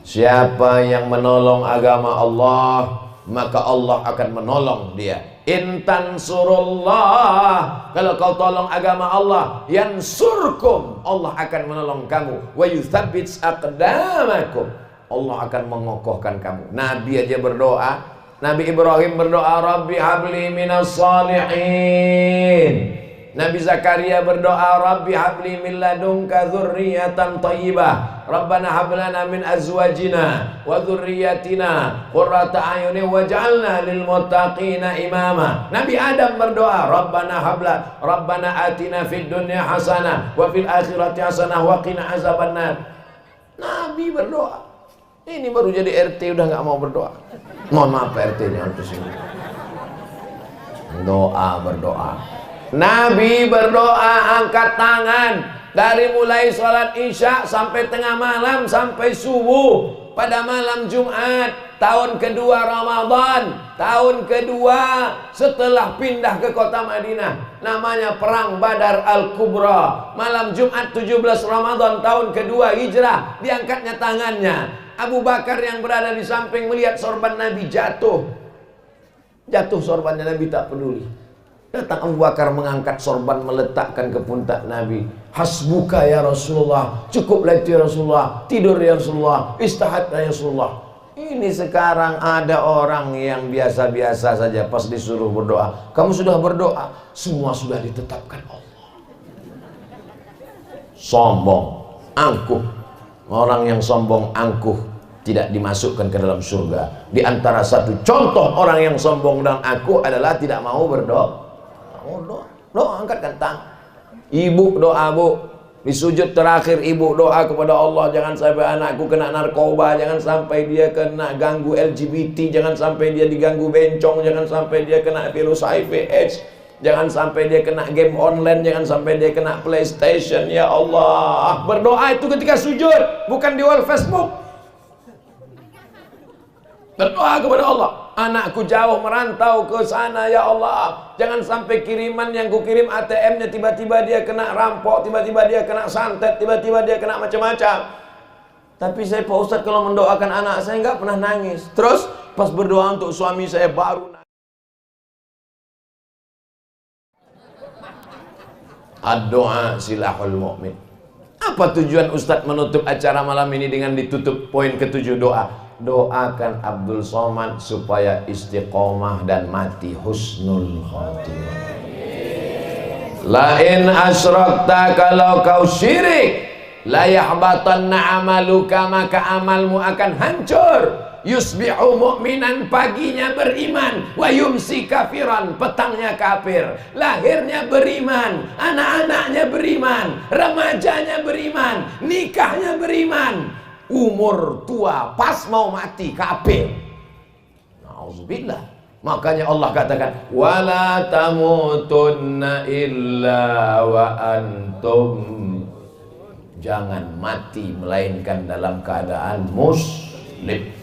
Siapa yang menolong agama Allah, maka Allah akan menolong dia. Intan surullah, kalau kau tolong agama Allah, yansurkum, Allah akan menolong kamu. Wa yuthabbits aqdamakum, Allah akan mengokohkan kamu. Nabi aja berdoa, Nabi Ibrahim berdoa, Rabbi habli minas salihin. Nabi Zakaria berdoa, Rabbi habli min ladunka dzurriyyatan thayyibah. Rabbana hab lana min azwajina wa dzurriyyatina qurrata a'yunin waj'alna lil muttaqina imama. Nabi Adam berdoa, Rabbana atina fid dunya hasanah wa fil akhirati hasanah wa qina azabannar. Nabi berdoa. Ini baru jadi RT udah nggak mau berdoa. Mohon maaf RT-nya antus ini. Berdoa. Nabi berdoa angkat tangan dari mulai sholat isya sampai tengah malam sampai subuh pada malam Jumat tahun kedua Ramadan, tahun kedua setelah pindah ke kota Madinah, namanya perang Badar Al-Kubra. Malam Jumat 17 Ramadan tahun kedua Hijrah, diangkatnya tangannya. Abu Bakar yang berada di samping melihat sorban Nabi jatuh sorbannya, Nabi tak peduli. Datang Abu Bakar mengangkat sorban, meletakkan ke pundak Nabi. Hasbuka ya Rasulullah, cukuplah itu ya Rasulullah, tidur ya Rasulullah, istirahat ya Rasulullah. Ini sekarang ada orang yang biasa-biasa saja, pas disuruh berdoa, kamu sudah berdoa, semua sudah ditetapkan Allah. Sombong, angkuh. Orang yang sombong, angkuh tidak dimasukkan ke dalam surga. Di antara satu contoh orang yang sombong dan angkuh adalah tidak mau berdoa. Doa, angkatkan tangan. Ibu doa, Bu. Di sujud terakhir ibu doa kepada Allah, jangan sampai anakku kena narkoba, jangan sampai dia kena ganggu LGBT, jangan sampai dia diganggu bencong, jangan sampai dia kena virus HIV/AIDS, jangan sampai dia kena game online, jangan sampai dia kena PlayStation. Ya Allah, berdoa itu ketika sujud, bukan di wall Facebook. Berdoa kepada Allah. Anakku jauh merantau ke sana, ya Allah. Jangan sampai kiriman yang kukirim ATM-nya tiba-tiba dia kena rampok, tiba-tiba dia kena santet, tiba-tiba dia kena macam-macam. Tapi saya Pak Ustadz kalau mendoakan anak saya nggak pernah nangis. Terus pas berdoa untuk suami saya baru nangis. Ad-doa silahul mu'min. Apa tujuan Ustadz menutup acara malam ini dengan ditutup poin ke-7 doa? Doakan Abdul Somad supaya istiqomah dan mati husnul khotimah. Lain asyrakta, kalau kau syirik, la yahbatanna amaluka, maka amalmu akan hancur. Yusbihu mu'minan, paginya beriman, wa yumsi kafiran, petangnya kafir. Lahirnya beriman, anak-anaknya beriman, remajanya beriman, nikahnya beriman, umur tua pas mau mati kafir. Nauzubillah. Makanya Allah katakan wala tamutunna illa wa antum, jangan mati melainkan dalam keadaan muslim.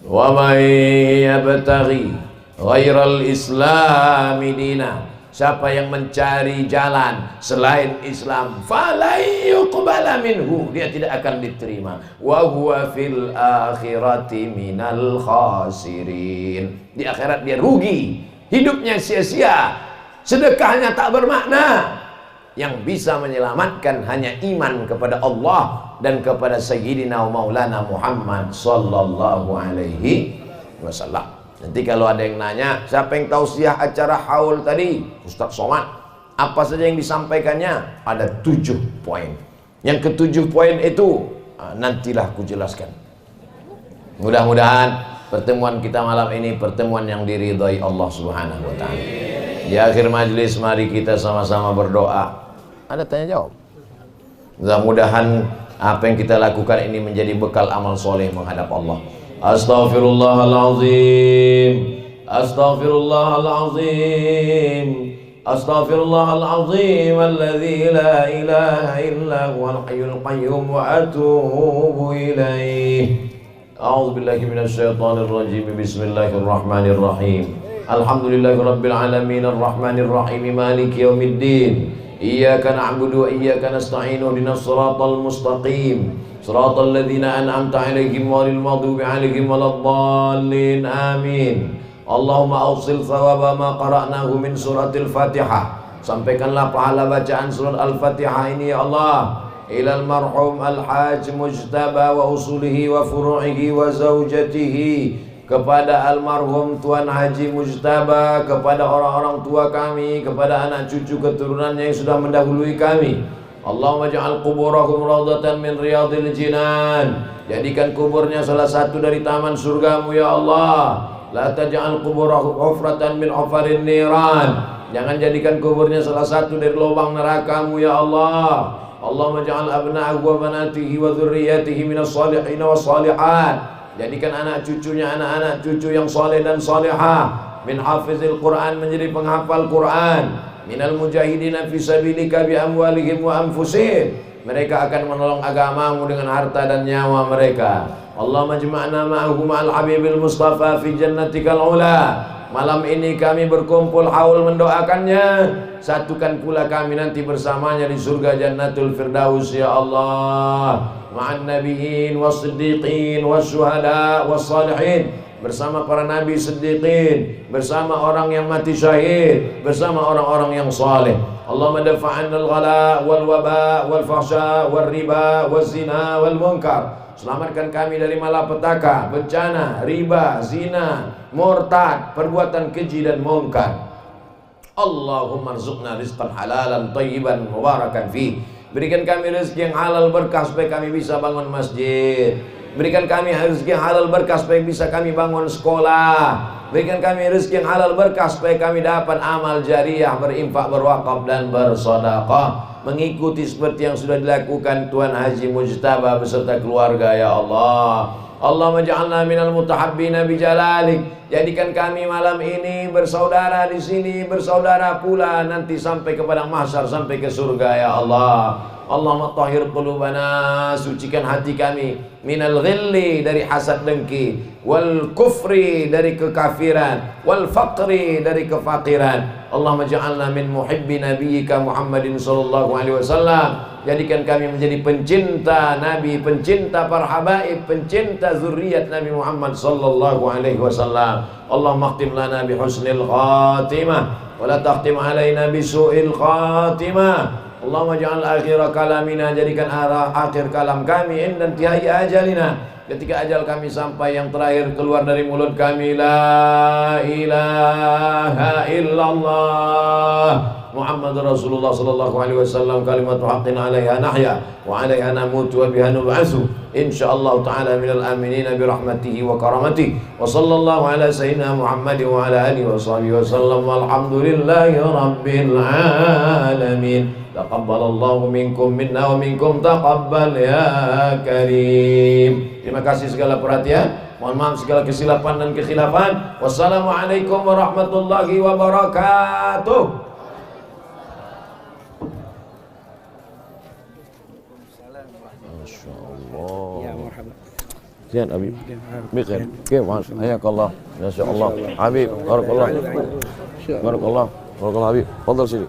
Wa may yabtaghi ghairal islami dina, siapa yang mencari jalan selain Islam, falai yuqbala minhu, dia tidak akan diterima. Wa huwa fil akhirati minal khasirin, di akhirat dia rugi, hidupnya sia-sia, sedekahnya tak bermakna. Yang bisa menyelamatkan hanya iman kepada Allah dan kepada Sayyidina Maulana Muhammad sallallahu alaihi wasallam. Nanti kalau ada yang nanya, siapa yang tausiah acara haul tadi? Ustaz Somad. Apa saja yang disampaikannya? Ada 7 poin. Yang ke-7 poin itu nantilah ku jelaskan. Mudah-mudahan pertemuan kita malam ini pertemuan yang diridhai Allah Subhanahu wa taala. Di akhir majelis mari kita sama-sama berdoa. Ada tanya jawab. Mudah-mudahan apa yang kita lakukan ini menjadi bekal amal soleh menghadap Allah. Astaghfirullahalazim, astaghfirullahalazim, astaghfirullahalazim, alladzi la ilaha illa huwal hayyul qayyum wa atubu ilaih. A'udzubillahi minasyaitonir rajim. Bismillahirrahmanirrahim. Alhamdulillahirabbil alamin, arrahmanir rahim, maliki yaumiddin. Iyyaka na'budu wa iyyaka nasta'in, ihdinas siratal mustaqim, siratal ladzina an'amta 'alaihim ghairil maghdubi 'alaihim waladdallin. Amin. Allahumma awsil thawaba ma qara'nahu min suratil Fatihah. Sampaikanlah pahala bacaan surat Al-Fatihah ini ya Allah ilal marhum Al-Hajj Mujtaba wa usulihi wa furu'ihi wa zaujatihi, kepada almarhum Tuan Haji Mujtaba, kepada orang-orang tua kami, kepada anak cucu keturunannya yang sudah mendahului kami. Allahumma ja'al kuburahum raudatan min riyadil jinan, jadikan kuburnya salah satu dari taman surgamu ya Allah. La taj'al kuburahum hufratan min hufarin niran, jangan jadikan kuburnya salah satu dari lubang nerakamu ya Allah. Allahumma ja'al abna'ahu wa banatihi wa dhurriyyatihi minas salihin was salihat, jadikan anak cucunya anak-anak cucu yang saleh dan salihah. Min hafizil Quran, menjadi penghafal Quran. Minal mujahidina fi sabilika bi amwalihim wa anfusihim, mereka akan menolong agamamu dengan harta dan nyawa mereka. Allahumma jama'na ma'ahu ma'al habibil mustafa fi jannatikal ula. Malam ini kami berkumpul haul mendoakannya, satukan pula kami nanti bersamanya di surga Jannatul Firdaus ya Allah, ma'an nabiyyin was siddiqin was syuhada was salihin, bersama para nabi siddiqin, bersama orang yang mati syahid, bersama orang-orang yang saleh. Allahumma dafa'anna al-ghala wal waba wal fahsya wal riba wal zina wal munkar. Selamatkan kami dari malapetaka, bencana, riba, zina, murtad, perbuatan keji dan munkar. Allahumma rzuqna rizqan halalan thayyiban mubarakan fi. Berikan kami rezeki yang halal berkah supaya kami bisa bangun masjid. Berikan kami rezeki yang halal berkah supaya bisa kami bangun sekolah. Berikan kami rezeki yang halal berkah supaya kami dapat amal jariah, berinfak, berwakaf dan bersedekah, mengikuti seperti yang sudah dilakukan Tuan Haji Mujtaba beserta keluarga ya Allah. Allahumma ja'alna minal mutahabbina bijalalik. Jadikan kami malam ini bersaudara di sini, bersaudara pula nanti sampai kepada mahsyar, sampai ke surga ya Allah. Allahumma tahhir qulubana, sucikan hati kami minal ghilli, dari hasad dengki, wal kufri, dari kekafiran, wal faqri, dari kefakiran. Allahumma ja'alna min muhibbi nabiyyika Muhammadin sallallahu alaihi wasallam. Jadikan kami menjadi pencinta Nabi, pencinta para habaib, pencinta zuriat Nabi Muhammad sallallahu alaihi wasallam. Allahumma khtim lana bi husnil khatimah wa la takhtim alaina bi su'il khatimah. Allahumma ja'al akhir kalamina, jadikan akhir kalam kami inda intihai ajalina, ketika ajal kami sampai yang terakhir keluar dari mulut kami la ilaha illallah Muhammad Rasulullah sallallahu alaihi wasallam, kalimatu haqqin 'alaiha nahya wa 'alaiha namutu wa biha nub'atsu insyaallah ta'ala minal aminina bi rahmatihi wa karamatihi. Wa sallallahu ala sayyidina Muhammad wa ala alihi wa sahbihi wasallam walhamdulillahi rabbil alamin. Taqabbalallahu minkum minna wa minkum taqabbal ya karim. Terima kasih segala perhatian. Mohon maaf segala kesilapan dan kekhilafan. Wassalamualaikum warahmatullahi wabarakatuh. زين أبي بخير كيف حياك الله ما شاء الله حبيب بارك الله بارك الله بارك الله حبيب تفضل سيدي.